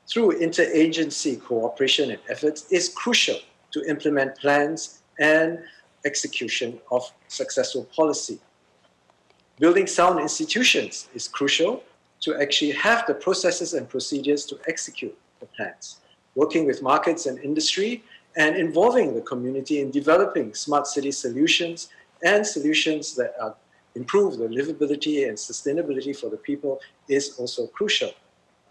through interagency cooperation and efforts is crucial to implement plans and execution of successful policy. Building sound institutions is crucial to actually have the processes and procedures to execute the plans. Working with markets and industry and involving the community in developing smart city solutions and solutions that improve the livability and sustainability for the people is also crucial.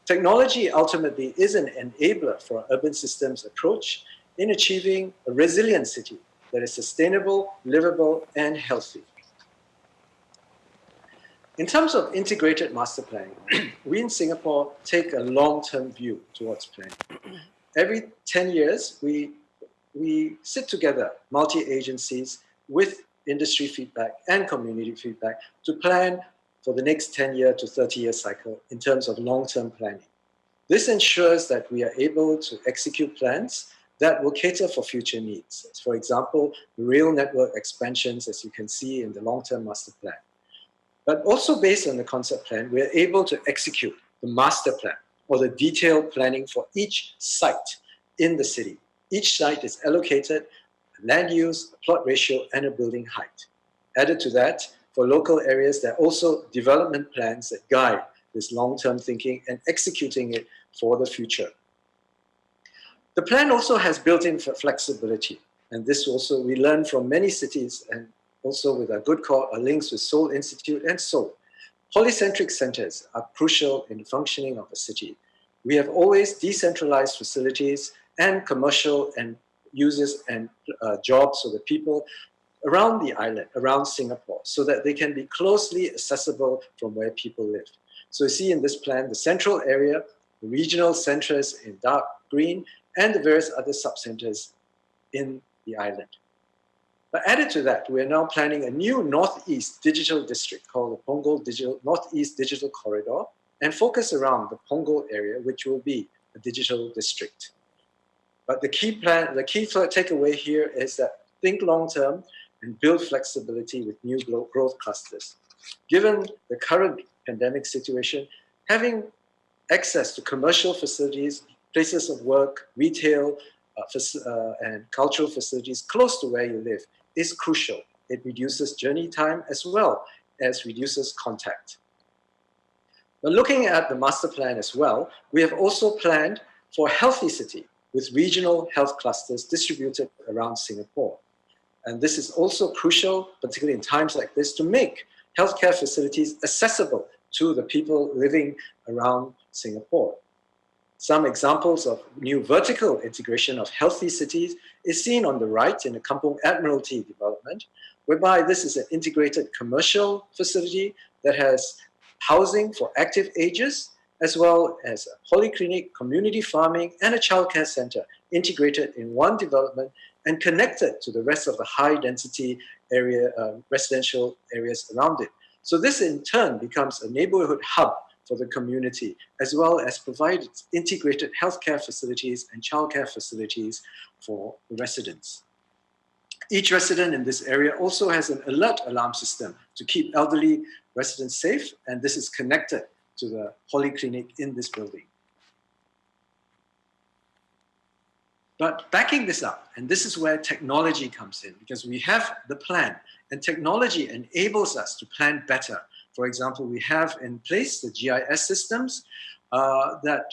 Technology ultimately is an enabler for urban systems approach in achieving a resilient city that is sustainable, livable, and healthy. In terms of integrated master planning, we in Singapore take a long-term view towards planning. Every 10 years, we sit together, multi-agencies, with industry feedback and community feedback to plan for the next 10-year to 30-year cycle in terms of long-term planning. This ensures that we are able to execute plans that will cater for future needs. For example, the rail network expansions, as you can see in the long-term master plan. But also based on the concept plan, we're able to execute the master plan or the detailed planning for each site in the city. Each site is allocated land use, a plot ratio, and a building height. Added to that, for local areas, there are also development plans that guide this long-term thinking and executing it for the future. The plan also has built-in flexibility, and this also we learn from many cities and also with our good links with Seoul Institute and Seoul. Polycentric centers are crucial in the functioning of a city. We have always decentralized facilities and commercial and uses and jobs for the people around the island, around Singapore, so that they can be closely accessible from where people live. So you see in this plan, the central area, the regional centers in dark green, and the various other sub-centers in the island. But added to that, we are now planning a new Northeast digital district called the Punggol Northeast Digital Corridor, and focus around the Punggol area, which will be a digital district. But the key takeaway here is that think long-term and build flexibility with new growth clusters. Given the current pandemic situation, having access to commercial facilities, places of work, retail, and cultural facilities close to where you live is crucial. It reduces journey time as well as reduces contact. But looking at the master plan as well, we have also planned for a healthy city with regional health clusters distributed around Singapore. And this is also crucial, particularly in times like this, to make healthcare facilities accessible to the people living around Singapore. Some examples of new vertical integration of healthy cities is seen on the right in the Kampong Admiralty development, whereby this is an integrated commercial facility that has housing for active ages, as well as a polyclinic, community farming, and a childcare center integrated in one development and connected to the rest of the high-density area, residential areas around it. So this in turn becomes a neighborhood hub for the community, as well as provide integrated healthcare facilities and childcare facilities for the residents. Each resident in this area also has an alert alarm system to keep elderly residents safe, and this is connected to the polyclinic in this building. But backing this up, and this is where technology comes in, because we have the plan, and technology enables us to plan better. For example, we have in place the GIS systems that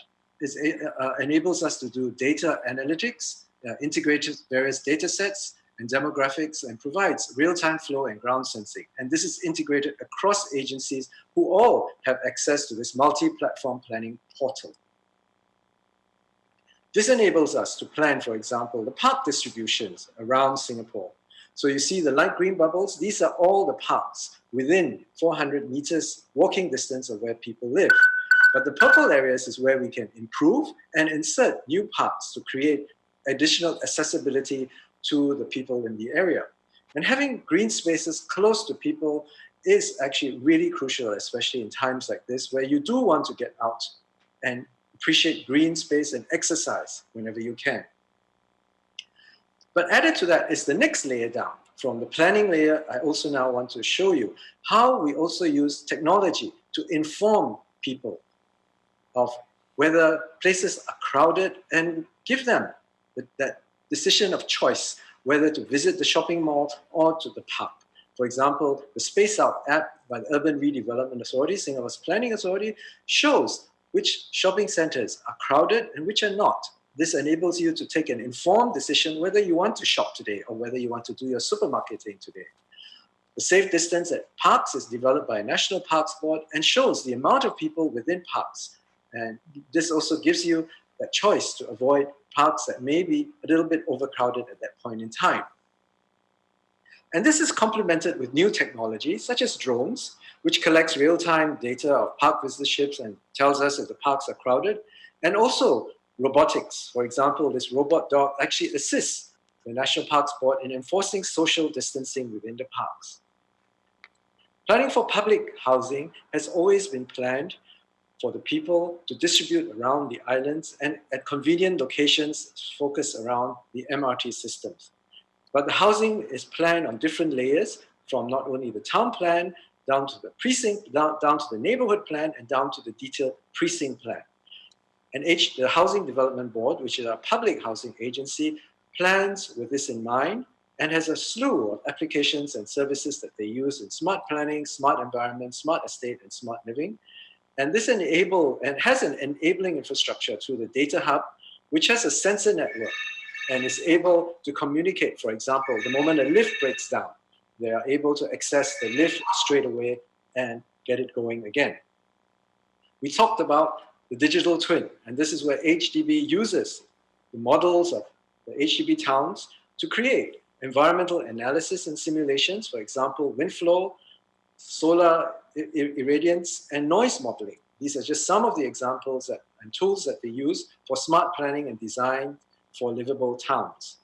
enables us to do data analytics, integrated various data sets and demographics, and provides real-time flow and ground sensing. And this is integrated across agencies who all have access to this multi-platform planning portal. This enables us to plan, for example, the park distributions around Singapore. So you see the light green bubbles, these are all the parks within 400 meters walking distance of where people live. But the purple areas is where we can improve and insert new parks to create additional accessibility to the people in the area. And having green spaces close to people is actually really crucial, especially in times like this, where you do want to get out and appreciate green space and exercise whenever you can. But added to that is the next layer down. From the planning layer, I also now want to show you how we also use technology to inform people of whether places are crowded and give them that decision of choice, whether to visit the shopping mall or to the park. For example, the Space Out app by the Urban Redevelopment Authority, Singapore's Planning Authority, shows which shopping centers are crowded and which are not. This enables you to take an informed decision whether you want to shop today or whether you want to do your supermarketing today. The safe distance at parks is developed by a National Parks Board and shows the amount of people within parks. And this also gives you that choice to avoid parks that may be a little bit overcrowded at that point in time. And this is complemented with new technology such as drones, which collects real-time data of park visitorships and tells us if the parks are crowded, and also robotics. For example, this robot dog actually assists the National Parks Board in enforcing social distancing within the parks. Planning for public housing has always been planned for the people to distribute around the islands and at convenient locations focused around the MRT systems. But the housing is planned on different layers, from not only the town plan down to the precinct, down to the neighborhood plan, and down to the detailed precinct plan. And the Housing Development Board, which is our public housing agency, plans with this in mind and has a slew of applications and services that they use in smart planning, smart environment, smart estate, and smart living. And this has an enabling infrastructure through the data hub, which has a sensor network and is able to communicate. For example, the moment a lift breaks down, they are able to access the lift straight away and get it going again. We talked about the digital twin, and this is where HDB uses the models of the HDB towns to create environmental analysis and simulations, for example, wind flow, solar irradiance, and noise modeling. These are just some of the examples and tools that they use for smart planning and design for livable towns.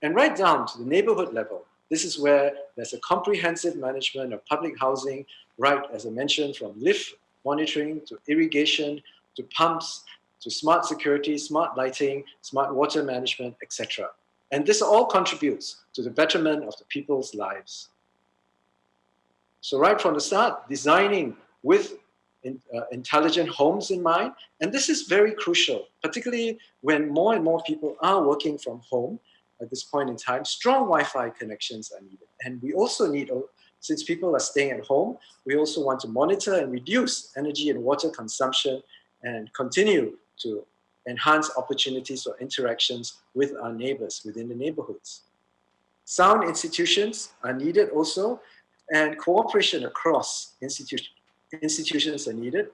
And right down to the neighborhood level, this is where there's a comprehensive management of public housing, right, as I mentioned, from lift monitoring to irrigation to pumps to smart security, smart lighting, smart water management, etc. And this all contributes to the betterment of the people's lives. So right from the start, designing with intelligent homes in mind, and this is very crucial, particularly when more and more people are working from home at this point in time. Strong Wi-Fi connections are needed. And we also need, since people are staying at home, we also want to monitor and reduce energy and water consumption and continue to enhance opportunities for interactions with our neighbors within the neighborhoods. Sound institutions are needed also, and cooperation across institutions are needed.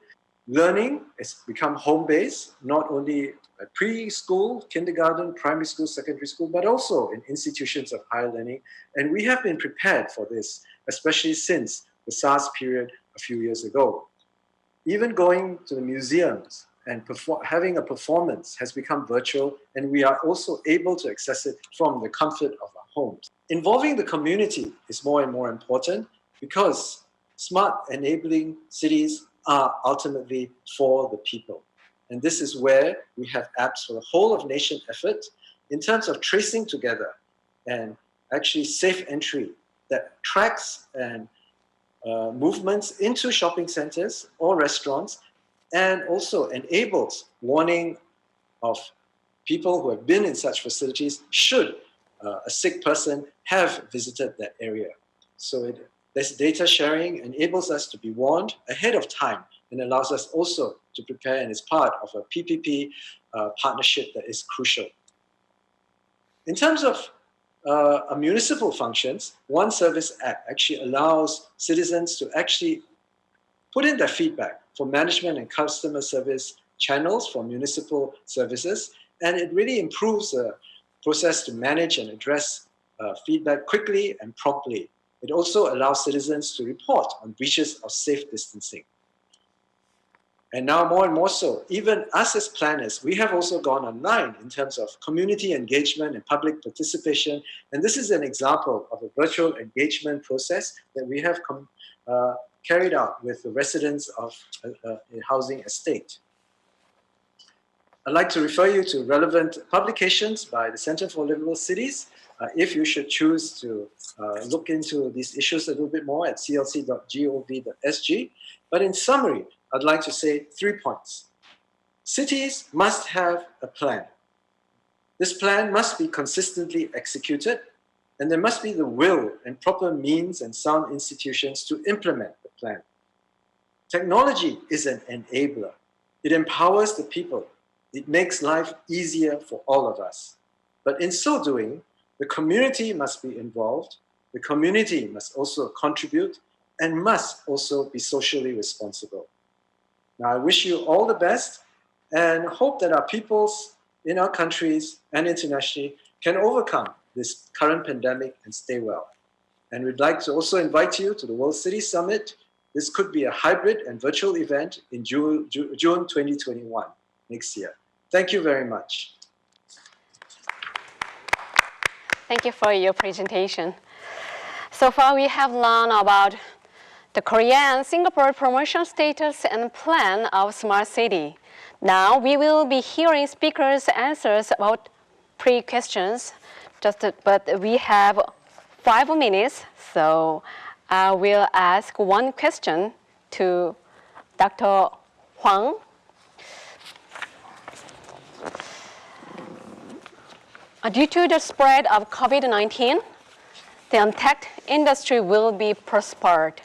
Learning has become home-based, not only at preschool, kindergarten, primary school, secondary school, but also in institutions of higher learning. And we have been prepared for this, especially since the SARS period a few years ago. Even going to the museums and having a performance has become virtual, and we are also able to access it from the comfort of our homes. Involving the community is more and more important because smart enabling cities are ultimately for the people. And this is where we have apps for the whole of nation effort in terms of tracing together and actually safe entry that tracks and movements into shopping centers or restaurants, and also enables warning of people who have been in such facilities should a sick person have visited that area. So this data sharing enables us to be warned ahead of time and allows us also to prepare, and is part of a PPP partnership that is crucial. In terms of municipal functions, One Service Act actually allows citizens to actually put in their feedback for management and customer service channels for municipal services, and it really improves the process to manage and address feedback quickly and promptly. It also allows citizens to report on breaches of safe distancing. And now more and more so, even us as planners, we have also gone online in terms of community engagement and public participation. And this is an example of a virtual engagement process that we have carried out with the residents of a housing estate. I'd like to refer you to relevant publications by the Center for Livable Cities if you should choose to look into these issues a little bit more at clc.gov.sg. But in summary, I'd like to say 3 points. Cities must have a plan. This plan must be consistently executed, and there must be the will and proper means and sound institutions to implement the plan. Technology is an enabler. It empowers the people. It makes life easier for all of us. But in so doing, the community must be involved. The community must also contribute and must also be socially responsible. Now, I wish you all the best and hope that our peoples in our countries and internationally can overcome this current pandemic and stay well. And we'd like to also invite you to the World City Summit. This could be a hybrid and virtual event in June 2021, next year. Thank you very much. Thank you for your presentation. So far, we have learned about the Korea and Singapore promotion status and plan of Smart City. Now we will be hearing speakers' answers about pre-questions, but we have 5 minutes, so I will ask one question to Dr. Huang. Due to the spread of COVID-19, the tech industry will be prospered.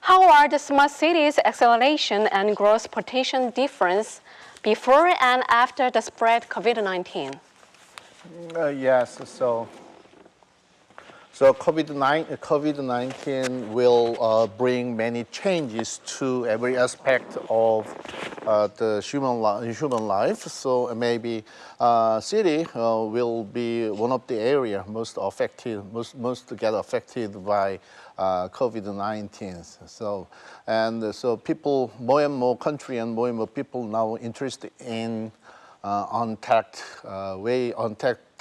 How are the smart cities' acceleration and growth potential difference before and after the spread COVID-19? Yes, so COVID-19 will bring many changes to every aspect of the human life. So maybe city will be one of the area most affected, most get affected by COVID-19. So people, more and more country and more people now interested in untact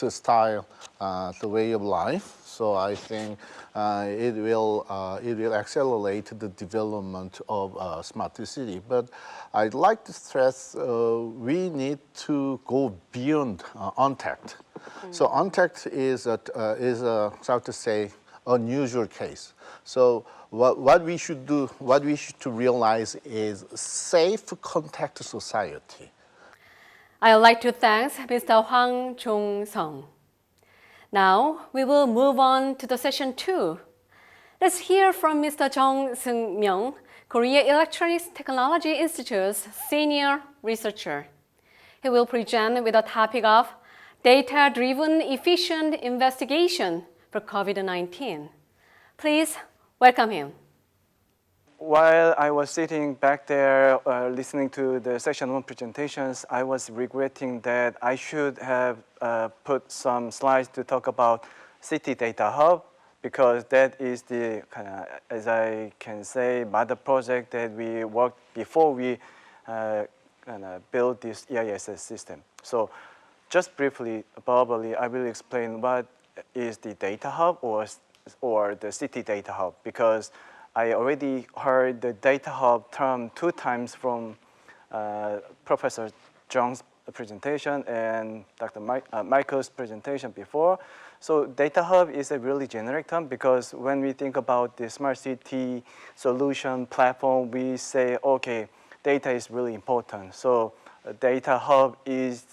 style, the way of life. So I think it will accelerate the development of smart city. But I'd like to stress we need to go beyond untact. So untact is so to say unusual case. So what we should do, what we should to realize is safe contact society. I would like to thank Mr. Hwang Jong-sung. Now, we will move on to the session 2. Let's hear from Mr. Jung Seung-myung, Korea Electronics Technology Institute's senior researcher. He will present with the topic of data-driven efficient investigation for COVID-19. Please welcome him. While I was sitting back there listening to the Section 1 presentations, I was regretting that I should have put some slides to talk about City Data Hub, because that is the, as I can say, mother project that we worked before we built this EISS system. So just briefly, probably, I will explain what is the Data Hub or the City Data Hub, because I already heard the Data Hub term 2 times from Professor Jung's presentation and Dr. Michael's presentation before. So Data Hub is a really generic term, because when we think about the smart city solution platform, we say, okay, data is really important. So Data Hub is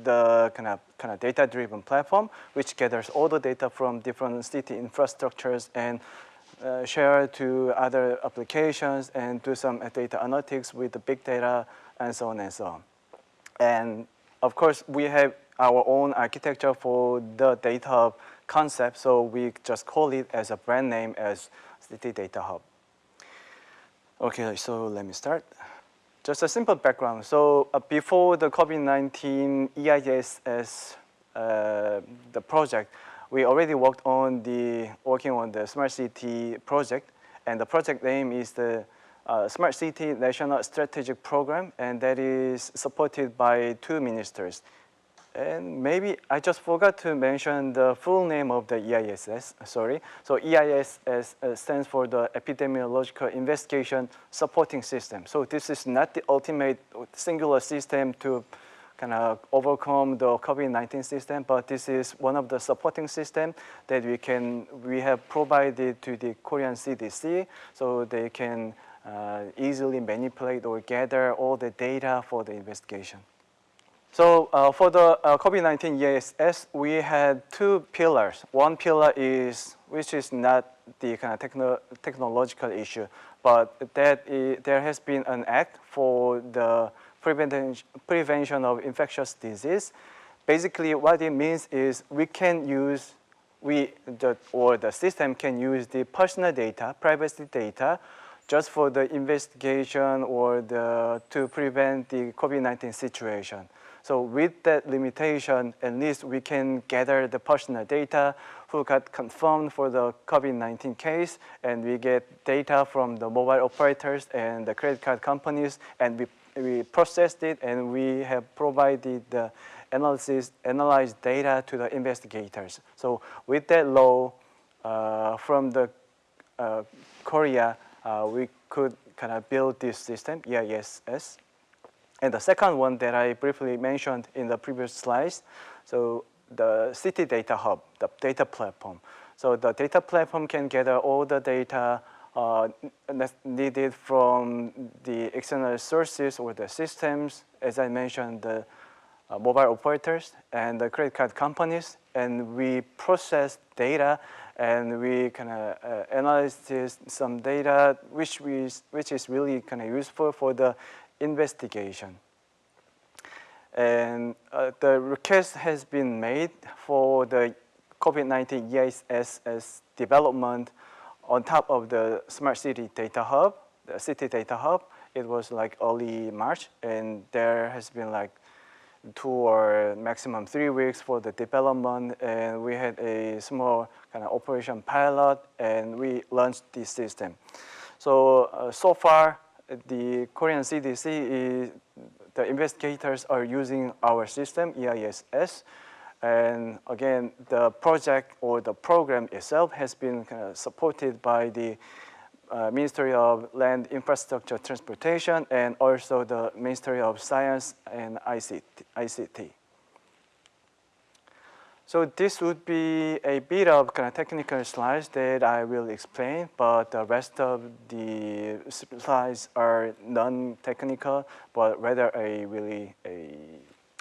the kind of data-driven platform which gathers all the data from different city infrastructures and share to other applications and do some data analytics with the big data and so on and so on. And of course, we have our own architecture for the Data Hub concept, so we just call it as a brand name as City Data Hub. Okay, so let me start. Just a simple background. So before the COVID-19 EISS, the project, we already working on the Smart City project, and the project name is the Smart City National Strategic Program, and that is supported by 2 ministers. And maybe I just forgot to mention the full name of the EISS, sorry. So EISS stands for the Epidemiological Investigation Supporting System. So this is not the ultimate singular system to kind of overcome the COVID-19 system, but this is one of the supporting systems that we have provided to the Korean CDC, so they can easily manipulate or gather all the data for the investigation. So for the COVID-19 EISS, we had 2 pillars. One pillar which is not the kind of technological issue, but there has been an act for the prevention of infectious disease. Basically, what it means is the system can use the personal data, privacy data, just for the investigation or to prevent the COVID-19 situation. So with that limitation, at least we can gather the personal data who got confirmed for the COVID-19 case, and we get data from the mobile operators and the credit card companies, and we processed it, and we have provided the analyzed data to the investigators. So with that law from the Korea, we could kind of build this system, EISS. And the second one that I briefly mentioned in the previous slides, so the City Data Hub, the data platform. So the data platform can gather all the data needed from the external sources or the systems. As I mentioned, the mobile operators and the credit card companies, and we process data and we kind of analyze some data which is really kind of useful for the investigation. And the request has been made for the COVID-19 EISS development on top of the Smart City Data Hub, the City Data Hub. It was like early March, and there has been like 2 or maximum 3 weeks for the development, and we had a small kind of operation pilot, and we launched this system. So, so far, the Korean CDC, the investigators are using our system, EISS, and again, the project or the program itself has been kind of supported by the Ministry of Land, Infrastructure, Transportation, and also the Ministry of Science and ICT. So this would be a bit of kind of technical slides that I will explain, but the rest of the slides are non-technical, but rather a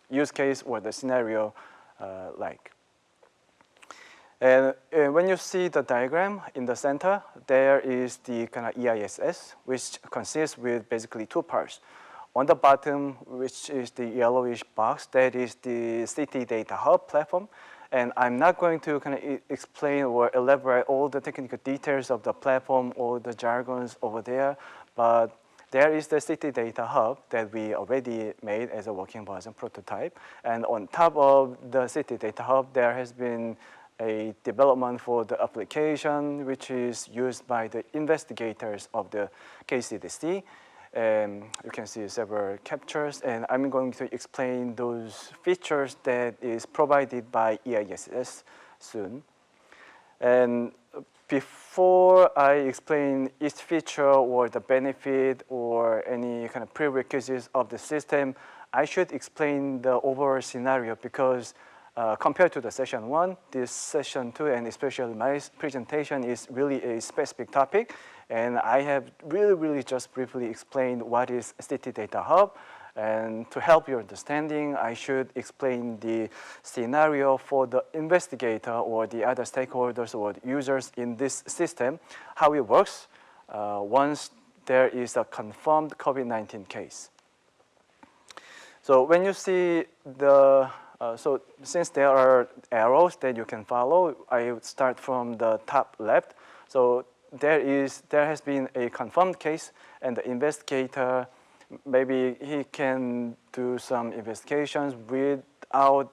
use case or the scenario like. And when you see the diagram in the center, there is the kind of EISS, which consists with basically 2 parts. On the bottom, which is the yellowish box, that is the City Data Hub platform. And I'm not going to kind of explain or elaborate all the technical details of the platform or the jargons over there, but there is the City Data Hub that we already made as a working version prototype. And on top of the City Data Hub, there has been a development for the application, which is used by the investigators of the KCDC. You can see several captures, and I'm going to explain those features that is provided by EISS soon. And before I explain each feature or the benefit or any kind of prerequisites of the system, I should explain the overall scenario, because compared to the session 1, this session 2, and especially my presentation, is really a specific topic. And I have really just briefly explained what is City Data Hub. And to help your understanding, I should explain the scenario for the investigator or the other stakeholders or users in this system, how it works once there is a confirmed COVID-19 case. So when you see the so since there are arrows that you can follow, I would start from the top left. So there has been a confirmed case, and the investigator, maybe he can do some investigations without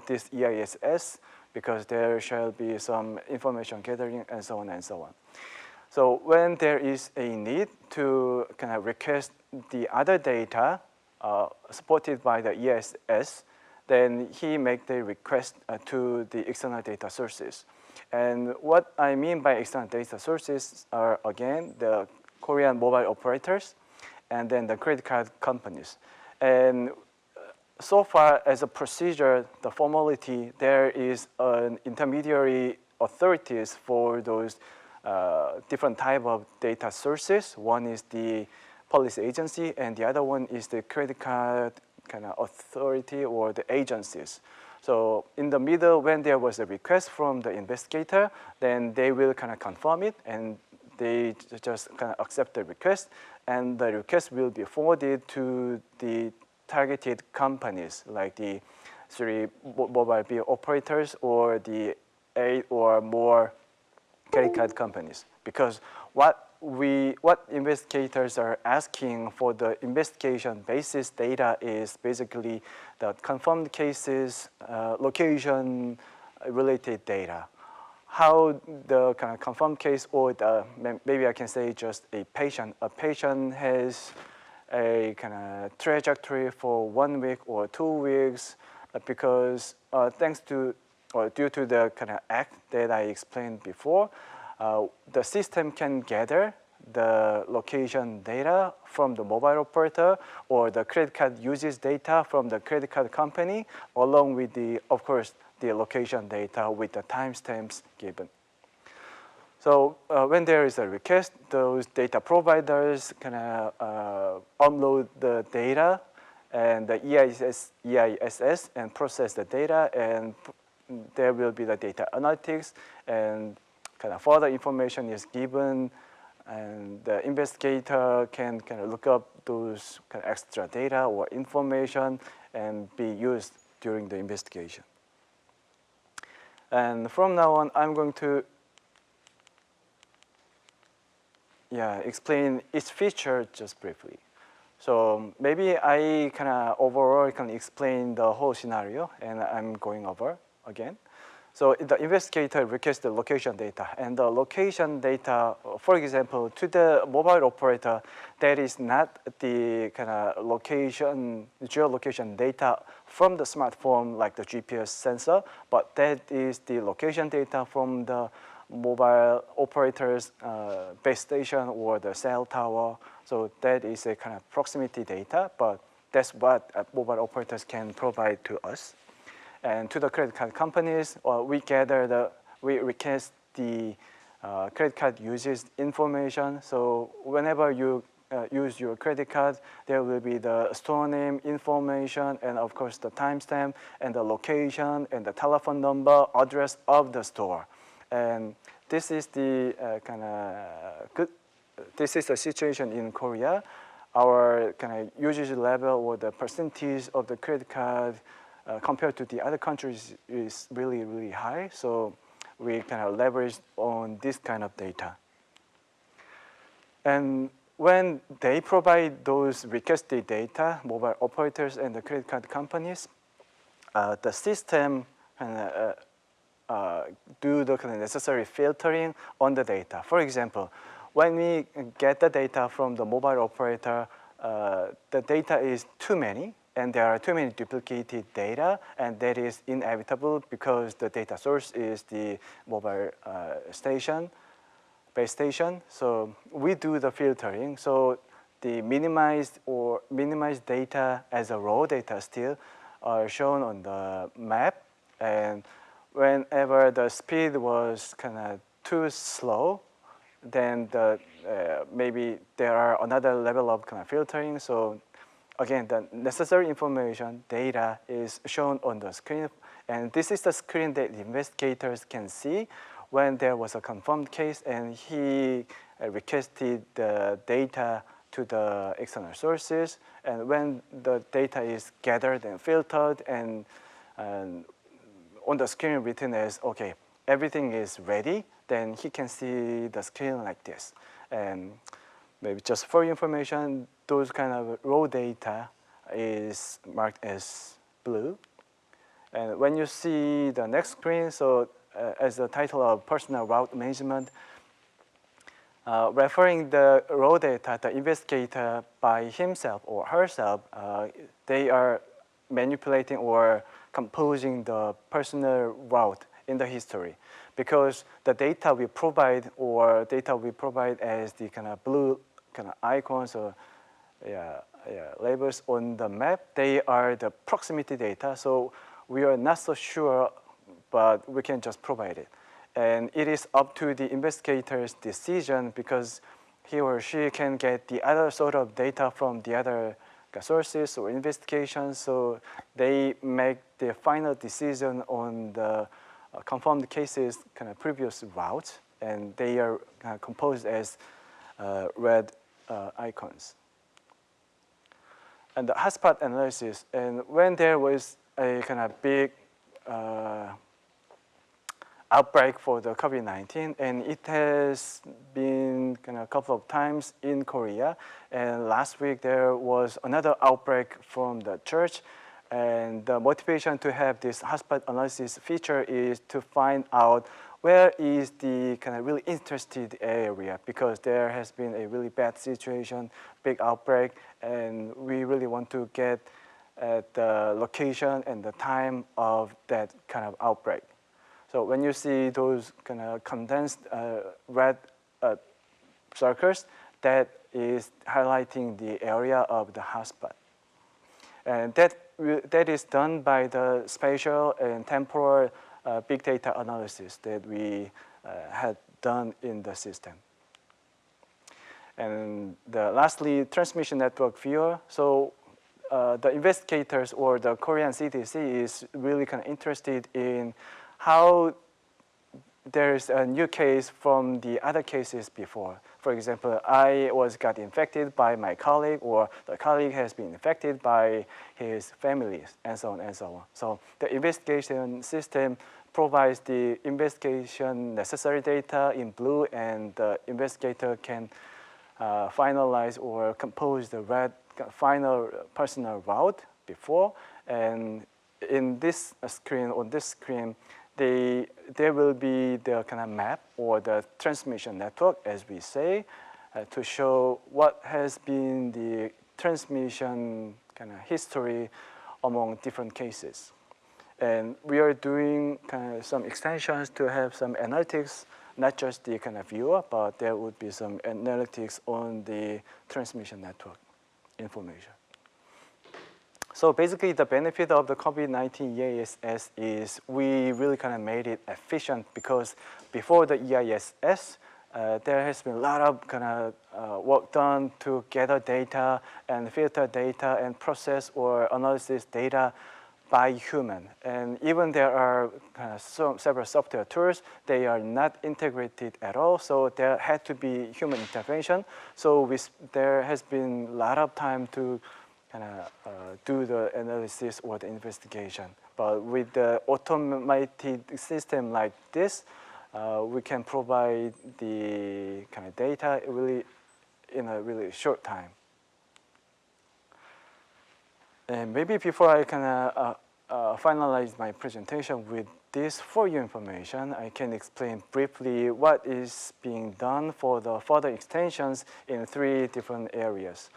this EISS, because there shall be some information gathering and so on and so on. So when there is a need to kind of request the other data supported by the EISS, then he make the request to the external data sources. And what I mean by external data sources are, again, the Korean mobile operators and then the credit card companies. And so far as a procedure, the formality, there is an intermediary authorities for those different type of data sources. One is the policy agency, and the other one is the credit card kind of authority or the agencies. So in the middle, when there was a request from the investigator, then they will kind of confirm it, and they just kind of accept the request, and the request will be forwarded to the targeted companies, like the 3 mobile bill operators or the 8 or more credit card companies. Because what investigators are asking for the investigation basis data is basically the confirmed cases, location related data. How the kind of confirmed case, or the, maybe I can say just a patient has a kind of trajectory for 1 week or 2 weeks, because thanks to or due to the kind of act that I explained before, the system can gather the location data from the mobile operator, or the credit card uses data from the credit card company, along with the, of course, the location data with the timestamps given. So when there is a request, those data providers can upload the data, and the EISS and process the data, and there will be the data analytics, and kind of further information is given, and the investigator can kind of look up those kind of extra data or information and be used during the investigation. And from now on, I'm going to explain each feature just briefly. So maybe I kind of overall can explain the whole scenario, and I'm going over again. So the investigator requests the location data, and the location data, for example, to the mobile operator, that is not the kind of location, geolocation data from the smartphone like the GPS sensor, but that is the location data from the mobile operator's base station or the cell tower. So that is a kind of proximity data, but that's what mobile operators can provide to us. And to the credit card companies, we request the credit card users information. So whenever you use your credit card, there will be the store name information, and of course the timestamp, and the location, and the telephone number, address of the store. And this is the this is the situation in Korea. Our kind of usage level or the percentage of the credit card compared to the other countries is really, really high. So we kind of leverage on this kind of data. And when they provide those requested data, mobile operators and the credit card companies, the system do the kind of necessary filtering on the data. For example, when we get the data from the mobile operator, the data is too many, and there are too many duplicated data, and that is inevitable because the data source is the mobile base station. So we do the filtering. So the minimized data as a raw data still are shown on the map, and whenever the speed was kind of too slow, then maybe there are another level of kind of filtering. So again, the necessary information, data is shown on the screen, and this is the screen that the investigators can see when there was a confirmed case and he requested the data to the external sources, and when the data is gathered and filtered and on the screen written as, okay, everything is ready, then he can see the screen like this. And maybe just for your information, those kind of raw data is marked as blue. And when you see the next screen, so as the title of personal route management, referring the raw data, the investigator by himself or herself, they are manipulating or composing the personal route in the history, because the data we provide as the kind of blue kind of icons or labels on the map, they are the proximity data. So we are not so sure, but we can just provide it. And it is up to the investigator's decision, because he or she can get the other sort of data from the other sources or investigations. So they make the final decision on the confirmed cases kind of previous routes, and they are composed as red icons. And the hotspot analysis, and when there was a kind of big outbreak for the COVID-19, and it has been kind of a couple of times in Korea, and last week there was another outbreak from the church, and the motivation to have this hotspot analysis feature is to find out where is the kind of really interested area, because there has been a really bad situation, big outbreak, and we really want to get at the location and the time of that kind of outbreak. So when you see those kind of condensed red circles, that is highlighting the area of the hotspot. And that is done by the spatial and temporal big data analysis that we had done in the system. And lastly, transmission network viewer. So the investigators or the Korean CDC is really kind of interested in how there's a new case from the other cases before. For example, I got infected by my colleague, or the colleague has been infected by his family, and so on and so on. So the investigation system provides the investigation necessary data in blue, and the investigator can finalize or compose the red final personal route before. And in this screen, on this screen, there will be the kind of map or the transmission network, as we say, to show what has been the transmission kind of history among different cases. And we are doing kind of some extensions to have some analytics, not just the kind of viewer, but there would be some analytics on the transmission network information. So basically, the benefit of the COVID-19 EISS is we really kind of made it efficient, because before the EISS, there has been a lot of kind of work done to gather data and filter data and process or analysis data by human. And even there are several software tools, they are not integrated at all, so there had to be human intervention. So there has been a lot of time to do the analysis or the investigation. But with the automated system like this, we can provide the kind of data really in a really short time. And maybe before I finalize my presentation with this for your information, I can explain briefly what is being done for the further extensions in 3 different areas.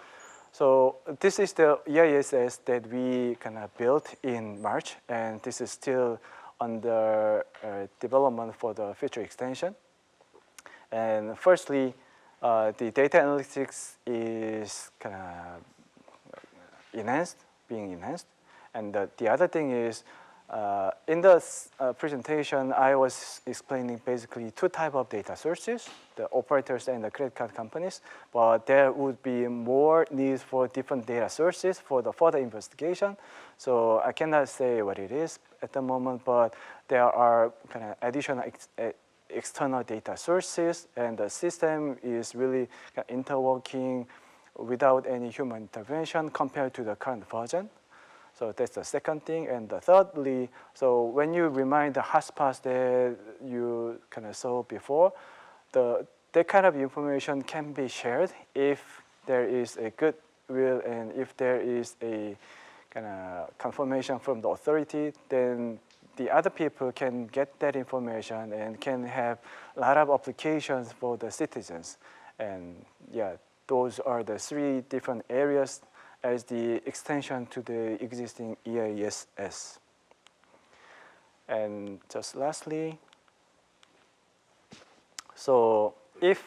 So this is the EISS that we kind of built in March, and this is still under development for the future extension. And firstly, the data analytics is kind of being enhanced. And the other thing is, in the presentation, I was explaining basically 2 types of data sources, the operators and the credit card companies, but there would be more needs for different data sources for the further investigation. So I cannot say what it is at the moment, but there are kind of additional external data sources, and the system is really interworking without any human intervention compared to the current version. So that's the second thing. And thirdly, so when you remind the hotspots that you kind of saw before, that kind of information can be shared if there is a good will and if there is a kind of confirmation from the authority, then the other people can get that information and can have a lot of applications for the citizens. And yeah, those are the 3 different areas as the extension to the existing EISS. And just lastly, so if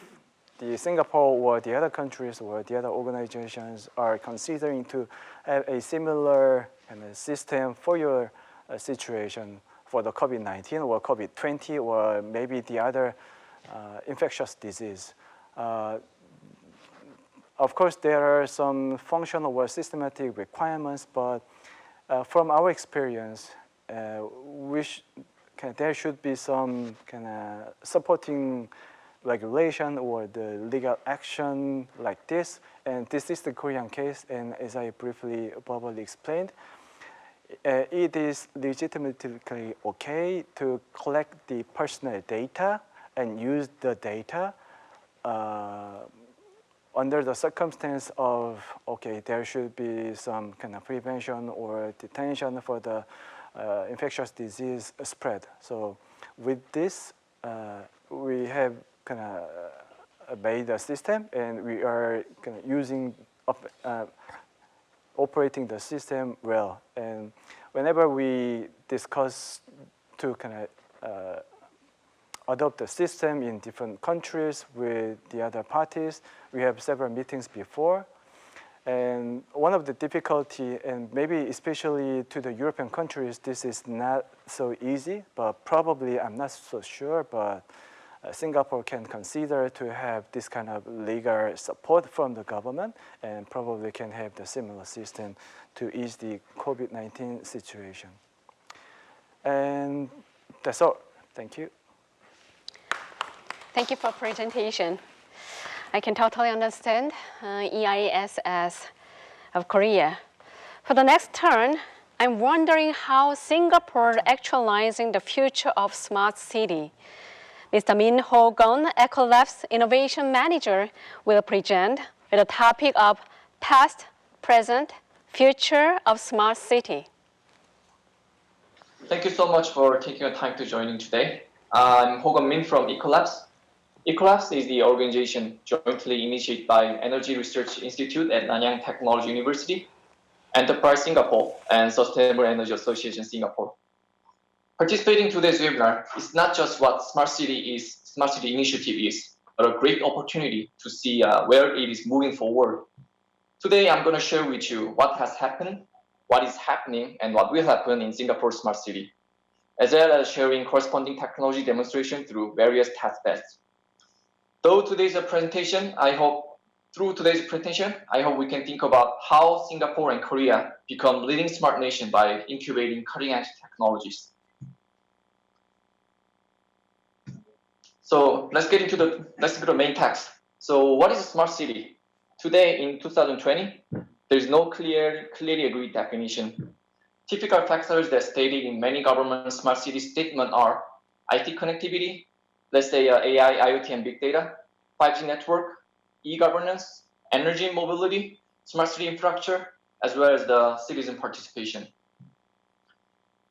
the Singapore or the other countries or the other organizations are considering to have a similar kind of system for your situation for the COVID-19 or COVID-20 or maybe the other infectious disease, of course, there are some functional or systematic requirements, but from our experience, there should be some kind of supporting regulation or the legal action like this. And this is the Korean case, and as I briefly verbally explained, it is legitimately okay to collect the personal data and use the data under the circumstance of, okay, there should be some kind of prevention or detention for the infectious disease spread. So with this, we have kind of made a system, and we are kind of using, operating the system well. And whenever we discuss to kind of adopt the system in different countries with the other parties, we have several meetings before. And one of the difficulty, and maybe especially to the European countries, this is not so easy, but probably I'm not so sure, but Singapore can consider to have this kind of legal support from the government, and probably can have the similar system to ease the COVID-19 situation. And that's all. Thank you. Thank you for presentation. I can totally understand EISS of Korea. For the next turn, I'm wondering how Singapore actualizing the future of smart city. Mr. Min Ho-gon, Ecolab's Innovation Manager, will present with the topic of past, present, future of smart city. Thank you so much for taking your time to join in today. I'm Ho-gon Min from Ecolabs. Ecolabs is the organization jointly initiated by Energy Research Institute at Nanyang Technology University, Enterprise Singapore, and Sustainable Energy Association Singapore. Participating in today's webinar is not just what Smart City Initiative is, but a great opportunity to see where it is moving forward. Today, I'm going to share with you what has happened, what is happening, and what will happen in Singapore Smart City, as well as sharing corresponding technology demonstration through various test beds. Through today's presentation, I hope we can think about how Singapore and Korea become leading smart nation by incubating cutting-edge technologies. So let's get into the main text. So what is a smart city? Today in 2020, there is no clearly agreed definition. Typical factors that stated in many government smart city statements are IT connectivity, let's say AI, IoT, and big data, 5G network, e-governance, energy and mobility, smart city infrastructure, as well as the citizen participation.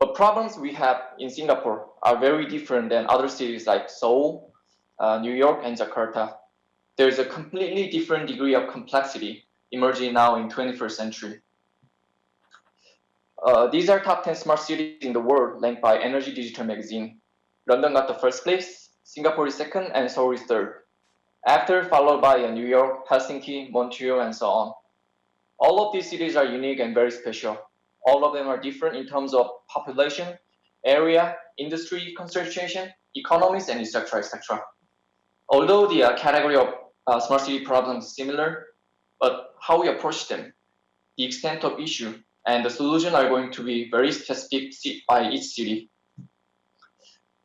But problems we have in Singapore are very different than other cities like Seoul, New York, and Jakarta. There is a completely different degree of complexity emerging now in 21st century. These are top 10 smart cities in the world ranked by Energy Digital magazine. London got the first place, Singapore is second, and Seoul is third. After, followed by New York, Helsinki, Montreal, and so on. All of these cities are unique and very special. All of them are different in terms of population, area, industry concentration, economies, and etc., etc. Although the category of smart city problems is similar, but how we approach them, the extent of issue, and the solution are going to be very specific by each city.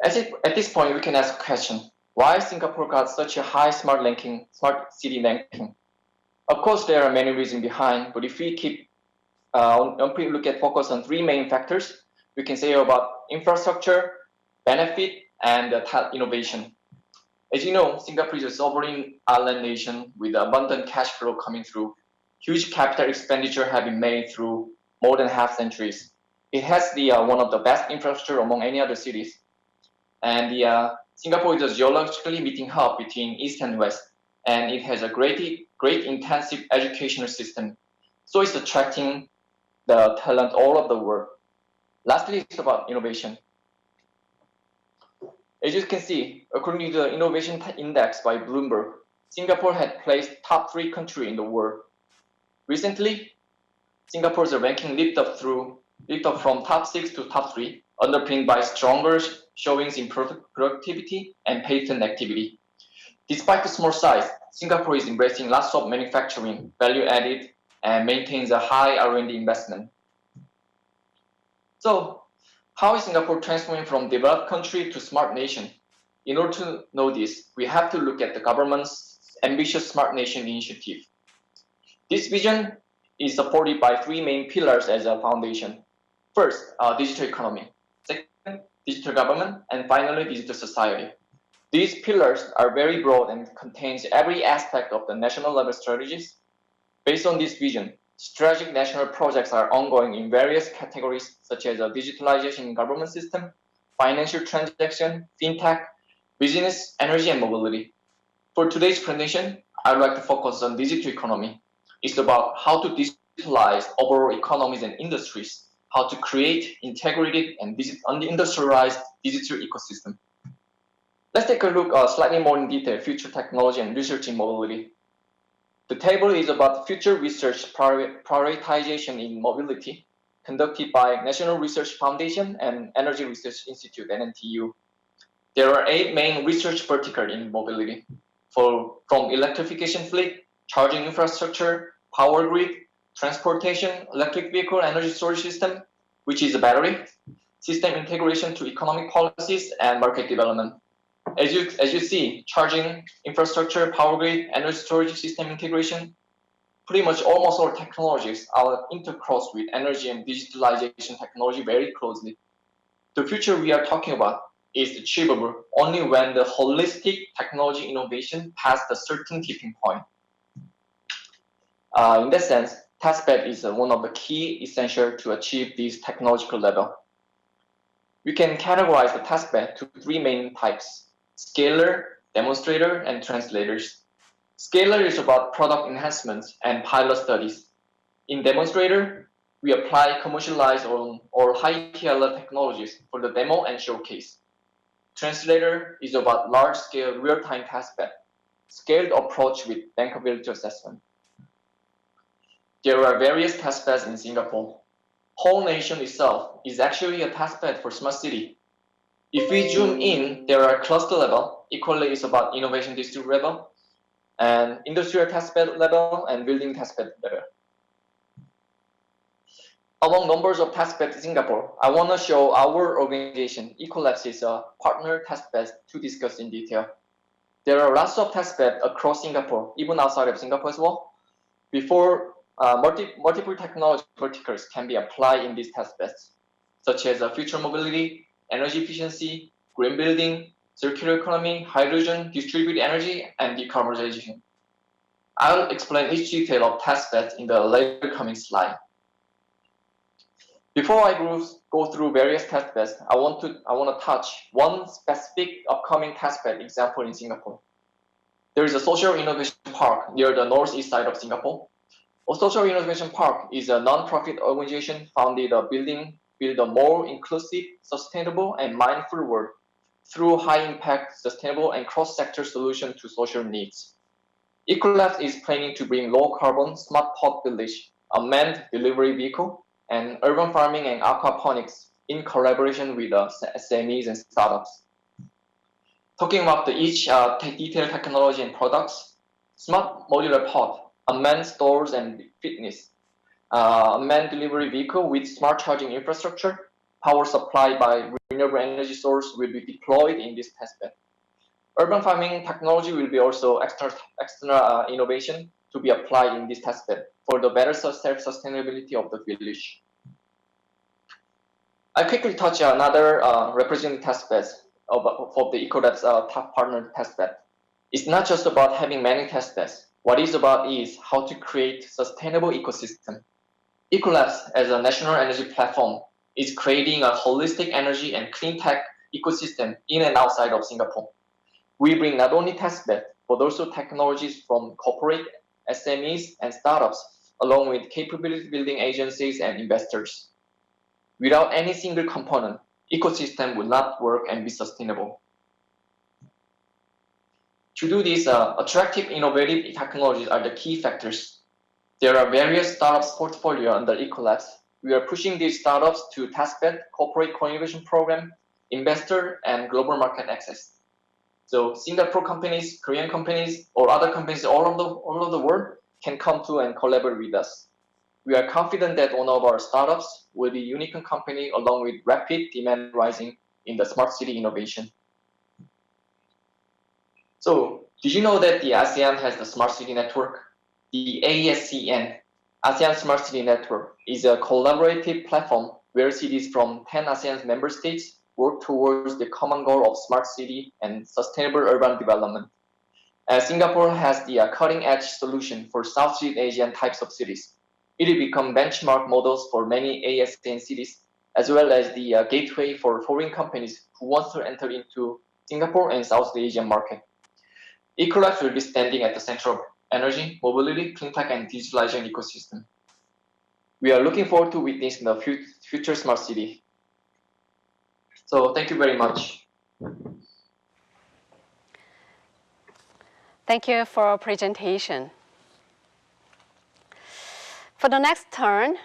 At this point, we can ask a question: why Singapore got such a high smart city ranking? Of course, there are many reasons behind, but if we keep focus on three main factors, we can say about infrastructure, benefit, and innovation. As you know, Singapore is a sovereign island nation with abundant cash flow coming through. Huge capital expenditure have been made through more than half centuries. It has one of the best infrastructure among any other cities. And Singapore is a geologically meeting hub between East and West, and it has a great intensive educational system. So it's attracting the talent all over the world. Lastly, it's about innovation. As you can see, according to the Innovation Index by Bloomberg, Singapore had placed top 3 country in the world. Recently, Singapore's ranking leaped up from top 6 to top 3, underpinned by stronger showings in productivity and patent activity. Despite the small size, Singapore is embracing lots of manufacturing, value added, and maintains a high R&D investment. So, how is Singapore transforming from developed country to smart nation? In order to know this, we have to look at the government's ambitious Smart Nation initiative. This vision is supported by 3 main pillars as a foundation. First, digital economy. Second, digital government. And finally, digital society. These pillars are very broad and contains every aspect of the national level strategies. Based on this vision, strategic national projects are ongoing in various categories such as digitalization in government system, financial transaction, fintech, business, energy, and mobility. For today's presentation, I would like to focus on digital economy. It's about how to digitalize overall economies and industries, how to create integrated and industrialized digital ecosystem. Let's take a look slightly more in detail, future technology and research in mobility. The table is about future research prioritization in mobility, conducted by National Research Foundation and Energy Research Institute, NNTU. There are 8 main research verticals in mobility, from electrification fleet, charging infrastructure, power grid, transportation, electric vehicle energy storage system, which is a battery, system integration to economic policies, and market development. As you see, charging infrastructure, power grid, energy storage system integration, pretty much almost all technologies are intercrossed with energy and digitalization technology very closely. The future we are talking about is achievable only when the holistic technology innovation passed a certain tipping point. In that sense, testbed is one of the key essential to achieve this technological level. We can categorize the testbed to 3 main types: scaler, demonstrator, and translators. Scaler is about product enhancements and pilot studies. In demonstrator, we apply commercialized or high TLR technologies for the demo and showcase. Translator is about large-scale real-time testbed, scaled approach with bankability assessment. There are various testbeds in Singapore. Whole nation itself is actually a testbed for smart city. If we zoom in, there are cluster level, equally is about innovation district level, and industrial testbed level, and building testbed level. Among numbers of testbeds in Singapore, I want to show our organization, Ecolabs' partner testbeds to discuss in detail. There are lots of testbeds across Singapore, even outside of Singapore as well. Before multiple technology verticals can be applied in these testbeds, such as future mobility, energy efficiency, green building, circular economy, hydrogen, distributed energy, and decarbonization. I'll explain each detail of testbeds in the later coming slide. Before I go through various testbeds, I want to touch one specific upcoming testbed example in Singapore. There is a social innovation park near the northeast side of Singapore. A social innovation park is a non-profit organization founded to build a more inclusive, sustainable, and mindful world through high-impact, sustainable, and cross-sector solutions to social needs. Ecolabs is planning to bring low-carbon smart pod village, a manned delivery vehicle, and urban farming and aquaponics in collaboration with SMEs and startups. Talking about each detailed technology and products, smart modular pod, unmanned stores and fitness, unmanned delivery vehicle with smart charging infrastructure, power supply by renewable energy source will be deployed in this testbed. Urban farming technology will be also external innovation to be applied in this testbed for the better self-sustainability of the village. I quickly touch another representative testbed of the Ecolabs top partner testbed. It's not just about having many testbeds. What it's about is how to create sustainable ecosystem. Ecolabs, as a national energy platform, is creating a holistic energy and clean tech ecosystem in and outside of Singapore. We bring not only testbed, but also technologies from corporate, SMEs, and startups, along with capability building agencies and investors. Without any single component, ecosystem would not work and be sustainable. To do this, attractive, innovative technologies are the key factors. There are various startups portfolio under Ecolabs. We are pushing these startups to testbed, corporate co-innovation program, investor, and global market access. So Singapore companies, Korean companies, or other companies all over the world can come to and collaborate with us. We are confident that one of our startups will be a unicorn company along with rapid demand rising in the smart city innovation. So, did you know that the ASEAN has the Smart City Network? The ASCN, ASEAN Smart City Network, is a collaborative platform where cities from 10 ASEAN member states work towards the common goal of smart city and sustainable urban development. As Singapore has the cutting-edge solution for Southeast Asian types of cities, it will become benchmark models for many ASEAN cities, as well as the gateway for foreign companies who want to enter into Singapore and Southeast Asian market. Ecolabs will be standing at the center of energy, mobility, clean tech, and digitalization ecosystem. We are looking forward to witnessing the future smart city. So thank you very much. Thank you for your presentation. For the next turn,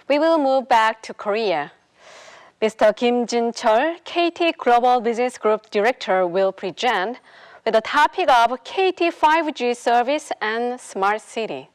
we will move back to Korea. Mr. Kim Jin-chul, KT Global Business Group Director, will present with the topic of KT 5G service and smart city.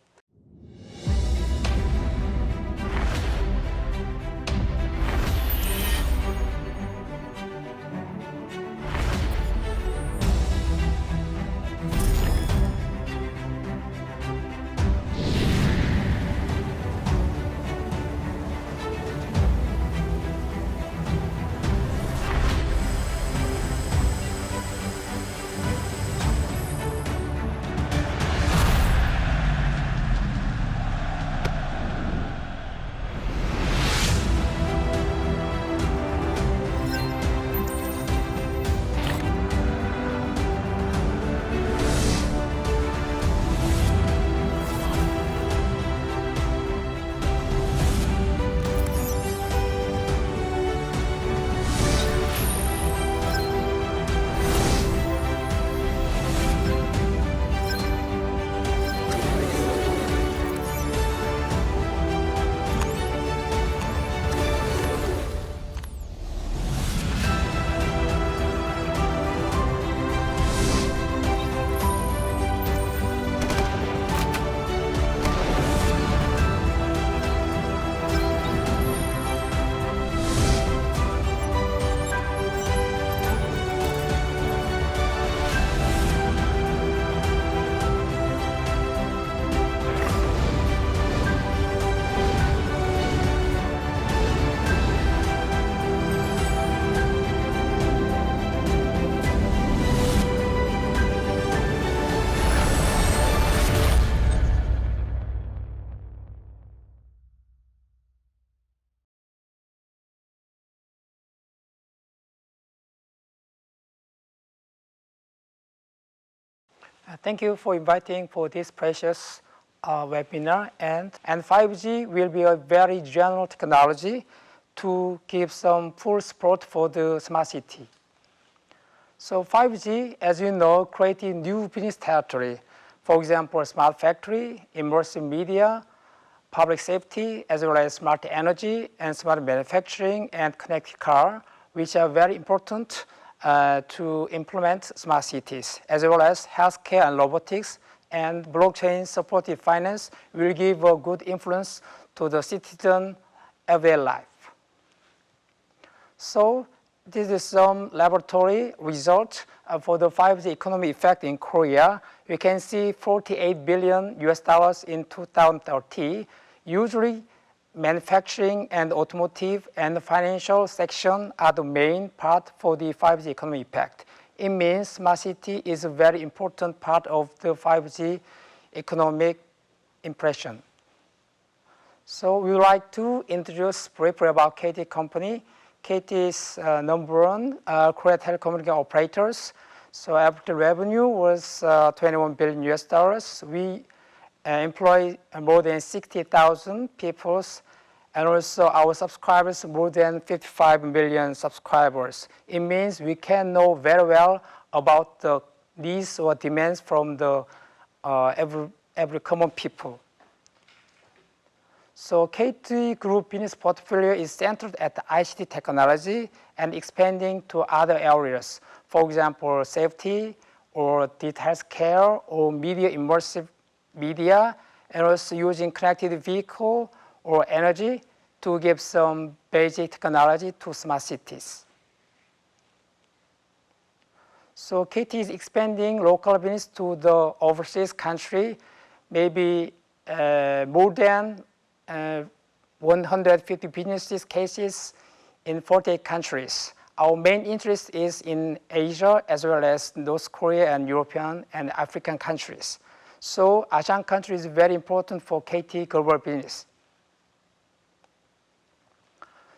Thank you for inviting for this precious webinar. And 5G will be a very general technology to give some full support for the smart city. So 5G, as you know, created new business territory. For example, smart factory, immersive media, public safety, as well as smart energy and smart manufacturing and connected car, which are very important to implement smart cities, as well as healthcare and robotics, and blockchain-supported finance will give a good influence to the citizen everyday life. So this is some laboratory result for the 5G economy effect in Korea. We can see $48 billion in 2030. Usually, manufacturing and automotive and financial section are the main part for the 5G economy impact. It means smart city is a very important part of the 5G economic impression. So we would like to introduce briefly about KT company. KT is number one Korea telecommunication operators. So after revenue was $21 billion. We employ more than 60,000 people, and also our subscribers more than 55 million subscribers. It means we can know very well about the needs or demands from the every common people. So KT Group business portfolio is centered at the ICT technology and expanding to other areas. For example, safety or digital healthcare or media immersive media, and also using connected vehicle or energy to give some basic technology to smart cities. So KT is expanding local business to the overseas country, maybe more than 150 business cases in 48 countries. Our main interest is in Asia as well as North Korea and European and African countries. So ASEAN country is very important for KT global business.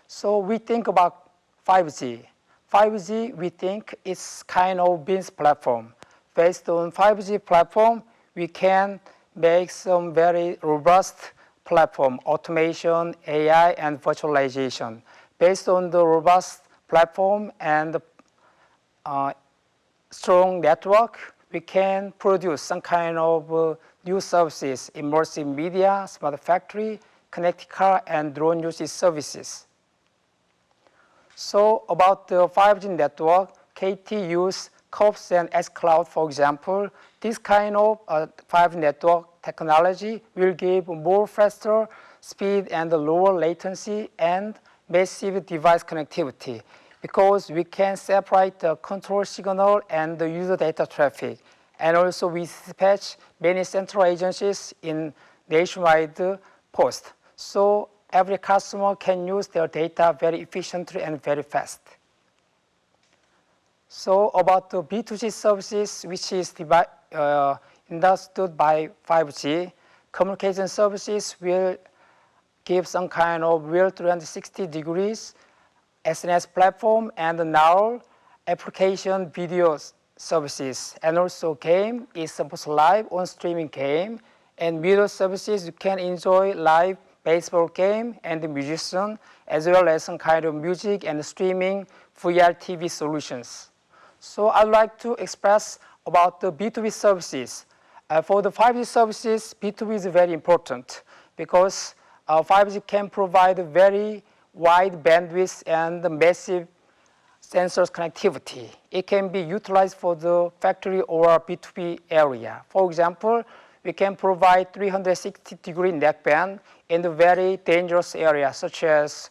So we think about 5G. 5G, we think, is kind of business platform. Based on 5G platform, we can make some very robust platform, automation, AI, and virtualization. Based on the robust platform and strong network, we can produce some kind of new services, immersive media, smart factory, connected car, and drone usage services. So about the 5G network, KT use COPS and S-Cloud, for example. This kind of 5G network technology will give more faster speed and lower latency and massive device connectivity, because we can separate the control signal and the user data traffic. And also we dispatch many central agencies in nationwide post. So every customer can use their data very efficiently and very fast. So about the B2C services, which is understood by 5G, communication services will give some kind of real 360 degrees SNS platform, and now application video services, and also game is supposed live on streaming game, and video services you can enjoy live baseball game and the musician, as well as some kind of music and streaming VR TV solutions. So I'd like to express about the B2B services. For the 5G services, B2B is very important because 5G can provide very wide bandwidth and massive sensors connectivity. It can be utilized for the factory or B2B area. For example, we can provide 360-degree neckband in the very dangerous areas, such as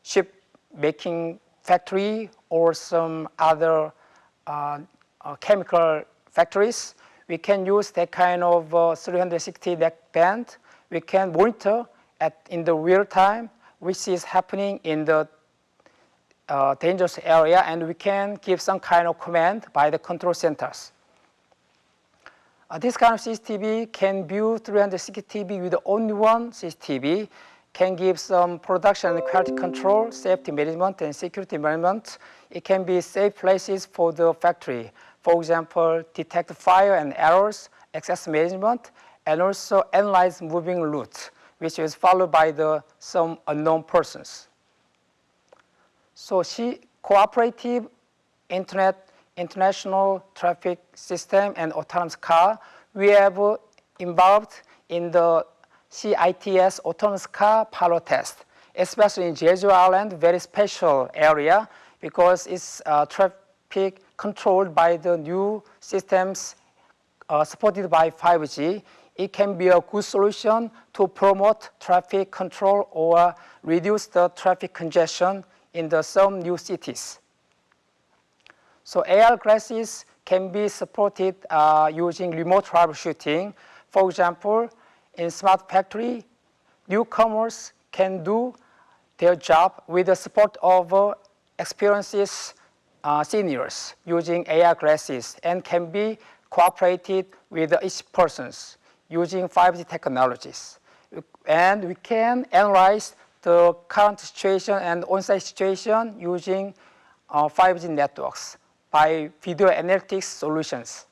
ship making factory or some other chemical factories. We can use that kind of 360 neckband. We can monitor in the real time which is happening in the dangerous area, and we can give some kind of command by the control centers. This kind of CCTV can view 360 TV with only one CCTV, can give some production and quality control, safety management, and security management. It can be safe places for the factory. For example, detect fire and errors, access management, and also analyze moving routes, which is followed by some unknown persons. So cooperative international traffic system and autonomous car, we have involved in the CITS autonomous car pilot test, especially in Jeju Island, very special area because it's traffic controlled by the new systems supported by 5G. It can be a good solution to promote traffic control or reduce the traffic congestion in some new cities. So AR glasses can be supported using remote troubleshooting. For example, in smart factory, newcomers can do their job with the support of experienced seniors using AR glasses, and can be cooperated with each person using 5G technologies. And we can analyze the current situation and on-site situation using 5G networks by video analytics solutions.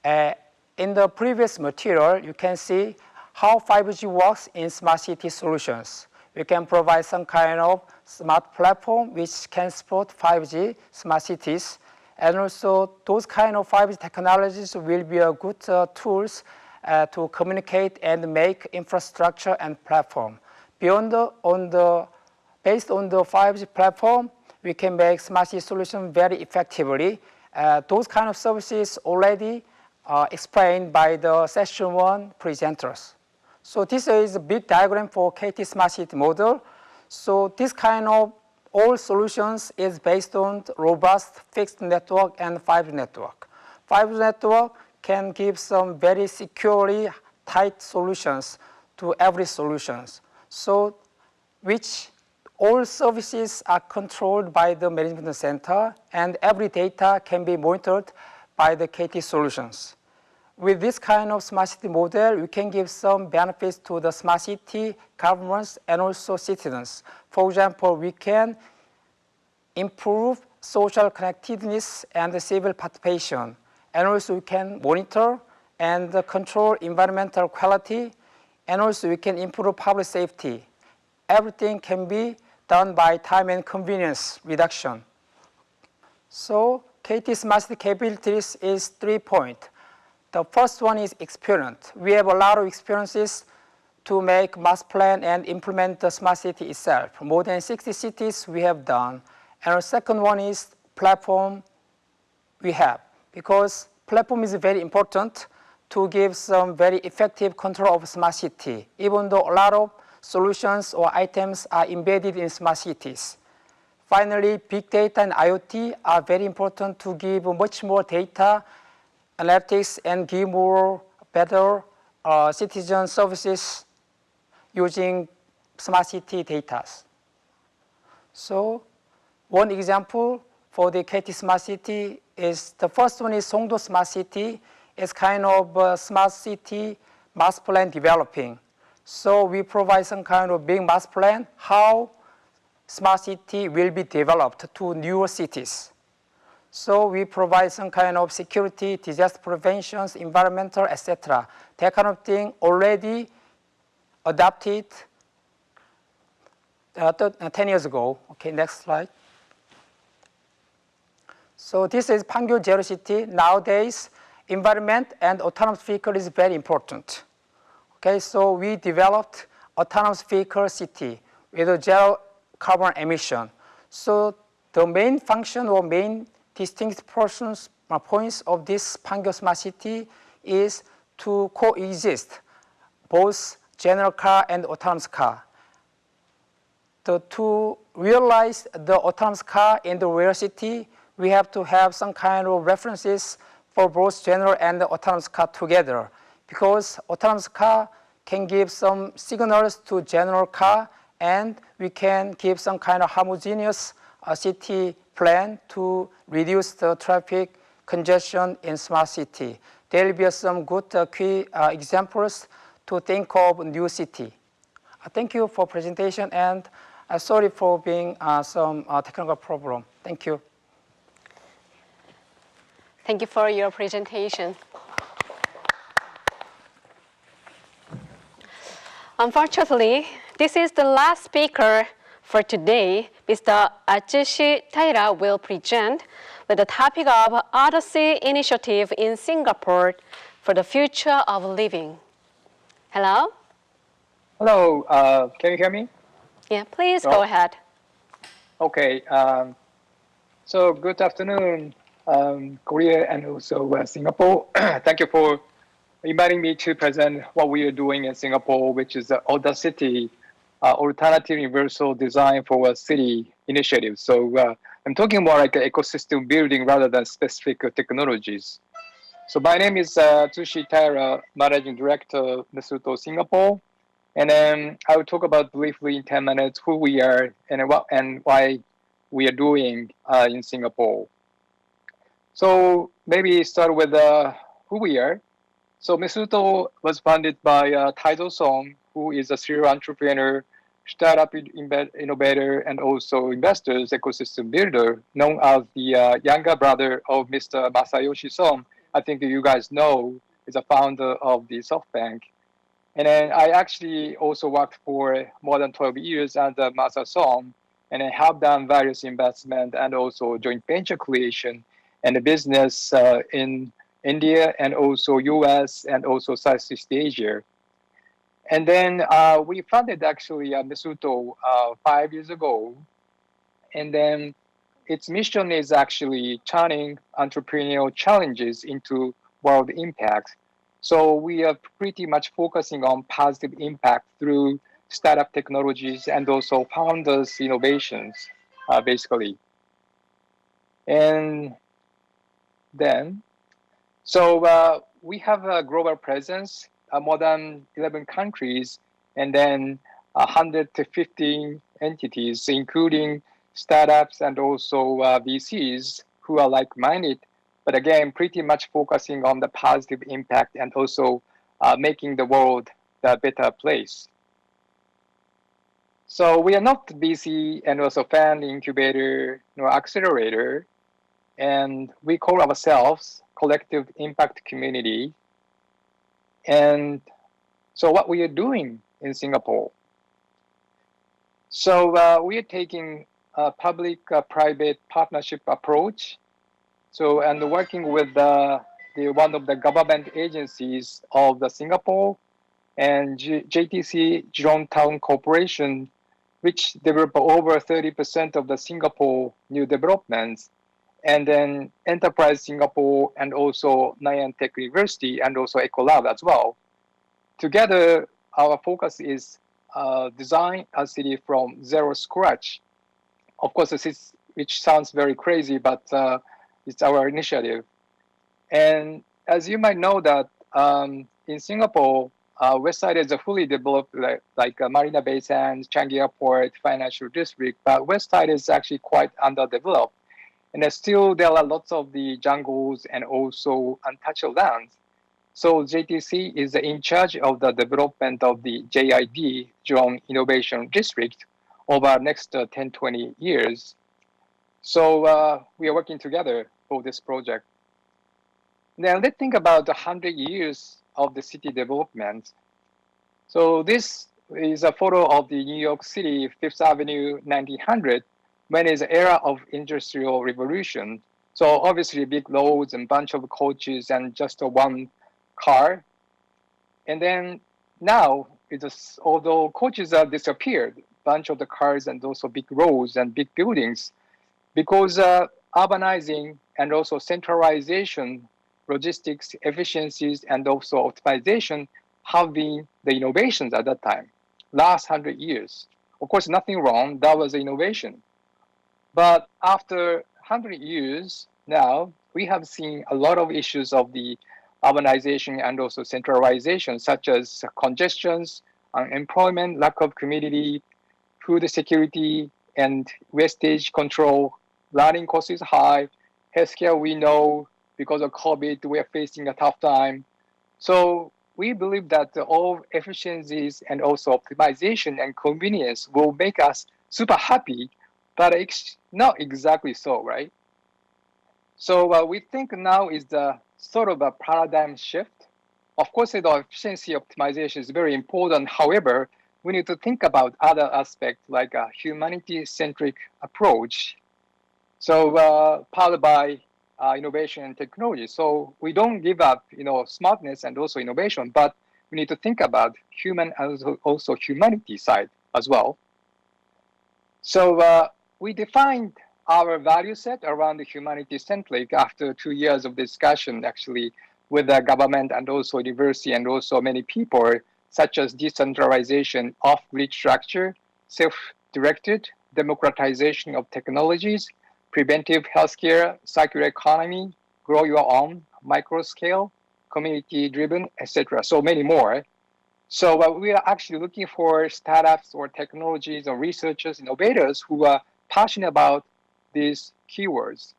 In the previous material, you can see how 5G works in smart city solutions. We can provide some kind of smart platform which can support 5G smart cities. And also those kind of 5G technologies will be a good tools to communicate and make infrastructure and platform. Based on the 5G platform, we can make smart city solution very effectively. Those kind of services already explained by the session 1 presenters. So this is a big diagram for KT Smart City model. So this kind of all solutions is based on robust fixed network and 5G network. 5G network can give some very securely tight solutions to every solutions. So which all services are controlled by the management center, and every data can be monitored by the KT solutions. With this kind of smart city model, we can give some benefits to the smart city governments and also citizens. For example, we can improve social connectedness and civil participation. And also we can monitor and control environmental quality, and also we can improve public safety. Everything can be done by time and convenience reduction. So KT Smart City capabilities is 3 points. The first one is experience. We have a lot of experiences to make master plan and implement the smart city itself. More than 60 cities we have done. And the second one is platform we have, because platform is very important to give some very effective control of smart city, even though a lot of solutions or items are embedded in smart cities. Finally, big data and IoT are very important to give much more data analytics and give more better citizen services using smart city data. So one example for the KT Smart City is, the first one is Songdo Smart City. It's kind of smart city master plan developing. So we provide some kind of big master plan, how smart city will be developed to newer cities. So we provide some kind of security, disaster prevention, environmental, etc. That kind of thing already adopted 10 years ago. Okay, next slide. So this is Pangyo Zero City. Nowadays, environment and autonomous vehicle is very important. Okay, so we developed autonomous vehicle city with a zero carbon emission. So the main function or main distinct points of this Pangyo Smart City is to coexist both general car and autonomous car. To realize the autonomous car in the real city, we have to have some kind of references for both general and the autonomous car together, because autonomous car can give some signals to general car, and we can give some kind of homogeneous city plan to reduce the traffic congestion in smart city. There will be some good key examples to think of new city. Thank you for presentation, and sorry for being some technical problem. Thank you. Thank you for your presentation. Unfortunately, this is the last speaker for today. Mr. Atsushi Taira will present with the topic of Odyssey Initiative in Singapore for the future of living. Hello? Hello, can you hear me? Yeah, please go ahead. Okay, so good afternoon, Korea and also Singapore. Thank you for inviting me to present what we are doing in Singapore, which is the Odyssey Alternative Universal Design for a City initiative. So I'm talking more like an ecosystem building rather than specific technologies. So my name is Atsushi Taira, Managing Director, Misuto Singapore. And then I will talk about briefly in 10 minutes who we are and what and why we are doing in Singapore. So maybe start with who we are. So Misuto was founded by Taizo Song, who is a serial entrepreneur, startup innovator, and also investors ecosystem builder, known as the younger brother of Mr. Masayoshi Song. I think you guys know is a founder of the SoftBank. And then I actually also worked for more than 12 years under Masa Song, and I have done various investment and also joint venture creation and the business in India and also US and also Southeast Asia. And then we founded actually Misuto 5 years ago. And then its mission is actually turning entrepreneurial challenges into world impact. So we are pretty much focusing on positive impact through startup technologies and also founders' innovations, basically. And then, so we have a global presence, more than 11 countries, and then 115 entities, including startups and also VCs who are like-minded, but again, pretty much focusing on the positive impact and also making the world a better place. So we are not VC and also fan incubator nor accelerator, and we call ourselves Collective Impact Community. And so what we are doing in Singapore. So we are taking a public-private partnership approach. So, and working with one of the government agencies of Singapore, and JTC Jurong Town Corporation, which develop over 30% of the Singapore new developments, and then Enterprise Singapore and also Nanyang Tech University and also Ecolab as well. Together, our focus is design a city from zero scratch. Of course, which sounds very crazy, but it's our initiative. And as you might know that in Singapore, West Side is a fully developed like Marina Bay Sands, Changi Airport, financial district, but West Side is actually quite underdeveloped. And there are lots of the jungles and also untouched lands. So JTC is in charge of the development of the JID, Jurong Innovation District, over the next 10, 20 years. So we are working together for this project. Now let's think about the 100 years of the city development. So this is a photo of the New York City, Fifth Avenue, 1900, when it's the era of industrial revolution. So obviously big roads and bunch of coaches and just one car. And then now, although coaches have disappeared, bunch of the cars and also big roads and big buildings, because urbanizing and also centralization, logistics, efficiencies, and also optimization have been the innovations at that time, last 100 years. Of course, nothing wrong, that was the innovation. But after 100 years now, we have seen a lot of issues of the urbanization and also centralization, such as congestions, unemployment, lack of community, food security, and wastage control. Learning cost is high. Healthcare, we know, because of COVID, we are facing a tough time. So we believe that all efficiencies and also optimization and convenience will make us super happy, but it's not exactly so, right? So we think now is the sort of a paradigm shift. Of course, the efficiency optimization is very important. However, we need to think about other aspects like a humanity-centric approach. So powered by innovation and technology. So we don't give up, smartness and also innovation, but we need to think about human and also humanity side as well. So we defined our value set around the humanity-centric after 2 years of discussion, actually, with the government and also university and also many people, such as decentralization, off-grid structure, self-directed, democratization of technologies, preventive healthcare, circular economy, grow your own, micro-scale, community-driven, etc. So many more. So we are actually looking for startups or technologies or researchers, innovators who are passionate about these keywords.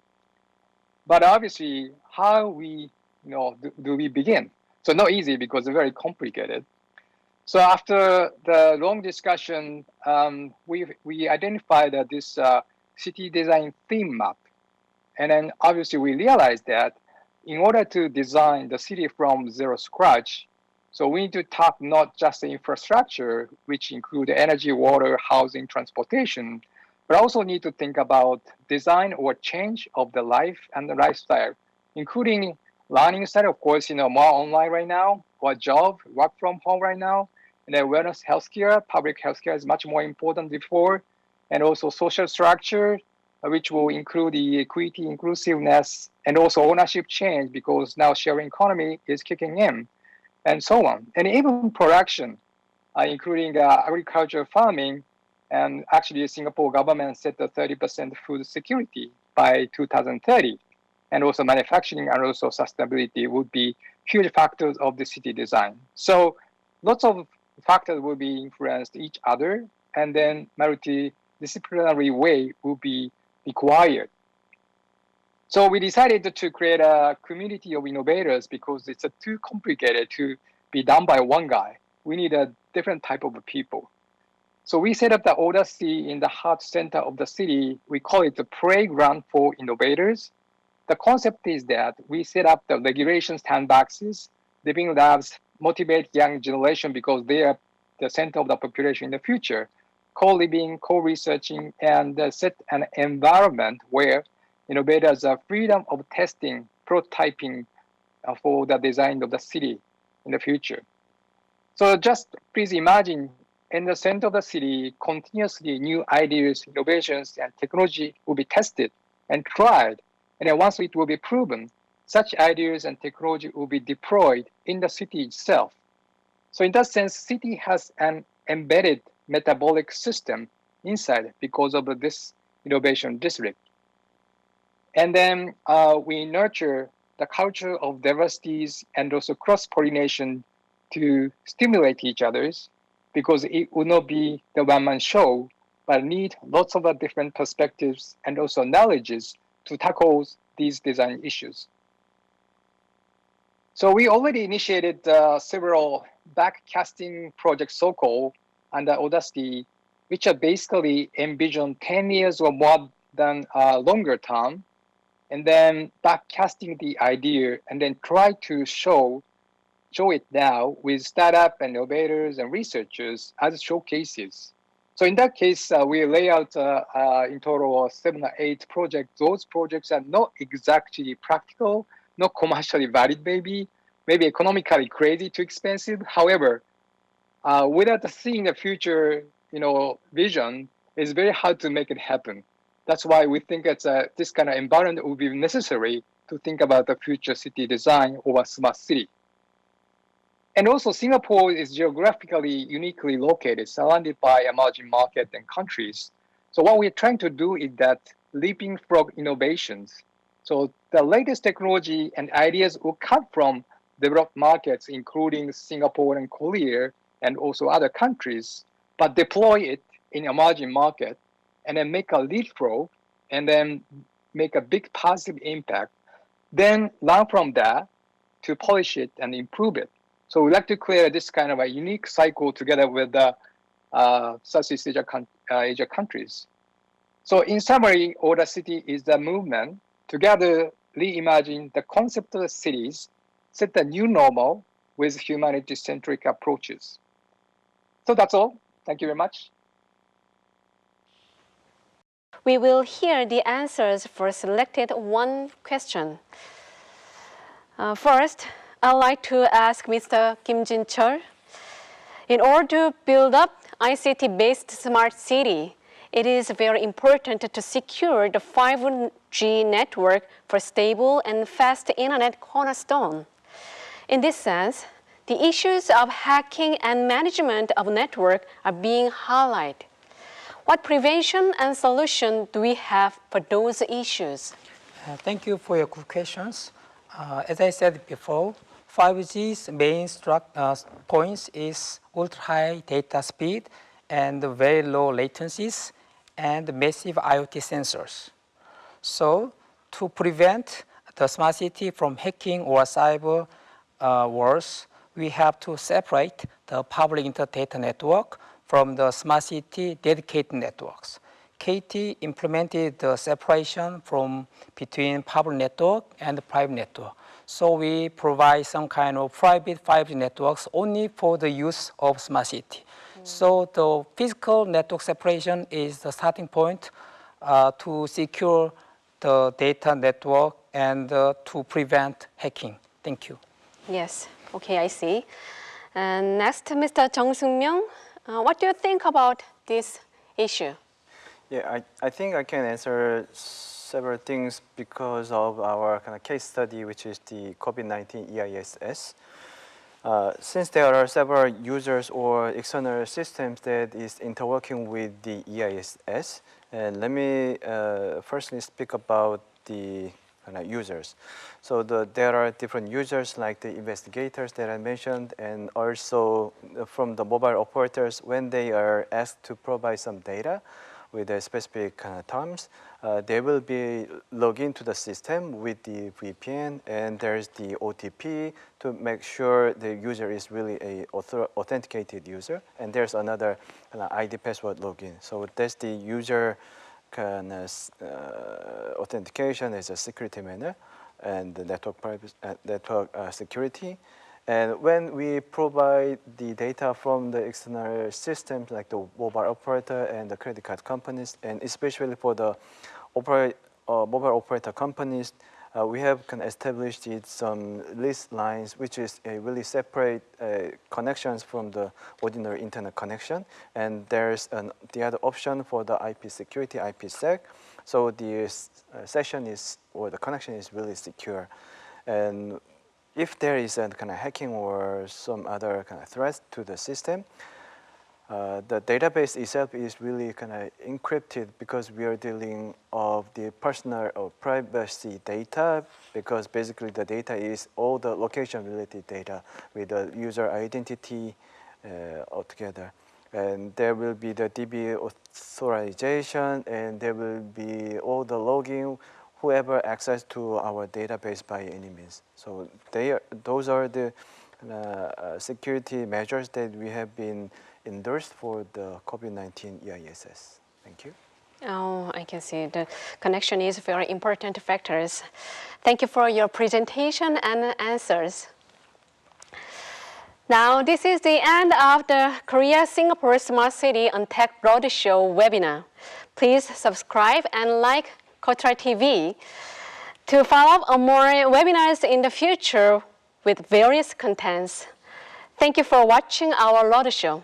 But obviously, how do we begin? So not easy because it's very complicated. So after the long discussion, we identified this city design theme map. And then obviously we realized that in order to design the city from zero scratch, so we need to talk not just the infrastructure, which include energy, water, housing, transportation, but also need to think about design or change of the life and the lifestyle, including learning side, of course, more online right now, or job, work from home right now, and then wellness healthcare, public healthcare is much more important before, and also social structure, which will include the equity, inclusiveness, and also ownership change, because now sharing economy is kicking in, and so on. And even production, including agriculture, farming, and actually the Singapore government set the 30% food security by 2030. And also manufacturing and also sustainability would be huge factors of the city design. So lots of factors will be influenced each other, and then multidisciplinary way will be required. So we decided to create a community of innovators because it's too complicated to be done by one guy. We need a different type of people. So we set up the Odyssey in the heart center of the city. We call it the playground for innovators. The concept is that we set up the regulation sandboxes, living labs, motivate young generation because they are the center of the population in the future, co-living, co-researching, and set an environment where innovators have freedom of testing, prototyping for the design of the city in the future. So just please imagine in the center of the city, continuously new ideas, innovations, and technology will be tested and tried. And then once it will be proven, such ideas and technology will be deployed in the city itself. So in that sense, city has an embedded metabolic system inside because of this innovation district. And then we nurture the culture of diversities and also cross-pollination to stimulate each other's, because it will not be the one-man show, but need lots of different perspectives and also knowledges to tackle these design issues. So we already initiated several backcasting projects, so-called, under Audacity, which are basically envision 10 years or more than longer term, and then backcasting the idea and then try to show it now with startup and innovators and researchers as showcases. So in that case, we lay out in total 7 or 8 projects. Those projects are not exactly practical, not commercially valid, maybe economically crazy, too expensive. However, without seeing the future, vision, it's very hard to make it happen. That's why we think it's this kind of environment will be necessary to think about the future city design of a smart city. And also, Singapore is geographically uniquely located, surrounded by emerging markets and countries. So what we're trying to do is that leapfrog innovations. So the latest technology and ideas will come from developed markets, including Singapore and Korea, and also other countries, but deploy it in emerging market, and then make a leapfrog, and then make a big positive impact. Then learn from that to polish it and improve it. So we like to create this kind of a unique cycle together with the Southeast Asia countries. So in summary, Audacity is the movement together reimagine the concept of the cities, set the new normal with humanity-centric approaches. So that's all. Thank you very much. We will hear the answers for selected one question. First, I'd like to ask Mr. Kim Jin-chul. In order to build up ICT-based smart city, it is very important to secure the 5G network for stable and fast internet cornerstone. In this sense, the issues of hacking and management of network are being highlighted. What prevention and solution do we have for those issues? Thank you for your good questions. As I said before, 5G's main points is ultra-high data speed and very low latencies and massive IoT sensors. So to prevent the smart city from hacking or cyber wars, we have to separate the public inter-data network from the smart city dedicated networks. KT implemented the separation between public network and the private network. So we provide some kind of private 5G networks only for the use of smart city. So the physical network separation is the starting point to secure the data network and to prevent hacking. Thank you. Yes, okay, I see. And next, Mr. Jung Seung-myung, what do you think about this issue? Yeah, I think I can answer several things because of our kind of case study, which is the COVID-19 EISS. Since there are several users or external systems that is interworking with the EISS, and let me firstly speak about the users. So there are different users like the investigators that I mentioned, and also from the mobile operators when they are asked to provide some data with a specific terms, they will be logged into the system with the VPN, and there's the OTP to make sure the user is really a authenticated user, and there's another ID password login. So that's the user authentication as a security manner and the network security. And when we provide the data from the external systems like the mobile operator and the credit card companies, and especially for the mobile operator companies, we have established some list lines, which is really separate connections from the ordinary internet connection. And there's the other option for the IP security, IPsec. So the session is, or the connection is really secure. And if there is a hacking or some other threats to the system, the database itself is really encrypted because we are dealing of the personal or privacy data, because basically the data is all the location related data with the user identity altogether. And there will be the DB authorization, and there will be all the logging, whoever access to our database by any means. So those are the security measures that we have been endorsed for the COVID-19 EISS. Thank you. Oh, I can see the connection is very important factors. Thank you for your presentation and answers. Now, this is the end of the Korea-Singapore Smart City on Tech Roadshow webinar. Please subscribe and like KOTRA TV to follow up on more webinars in the future with various contents. Thank you for watching our roadshow.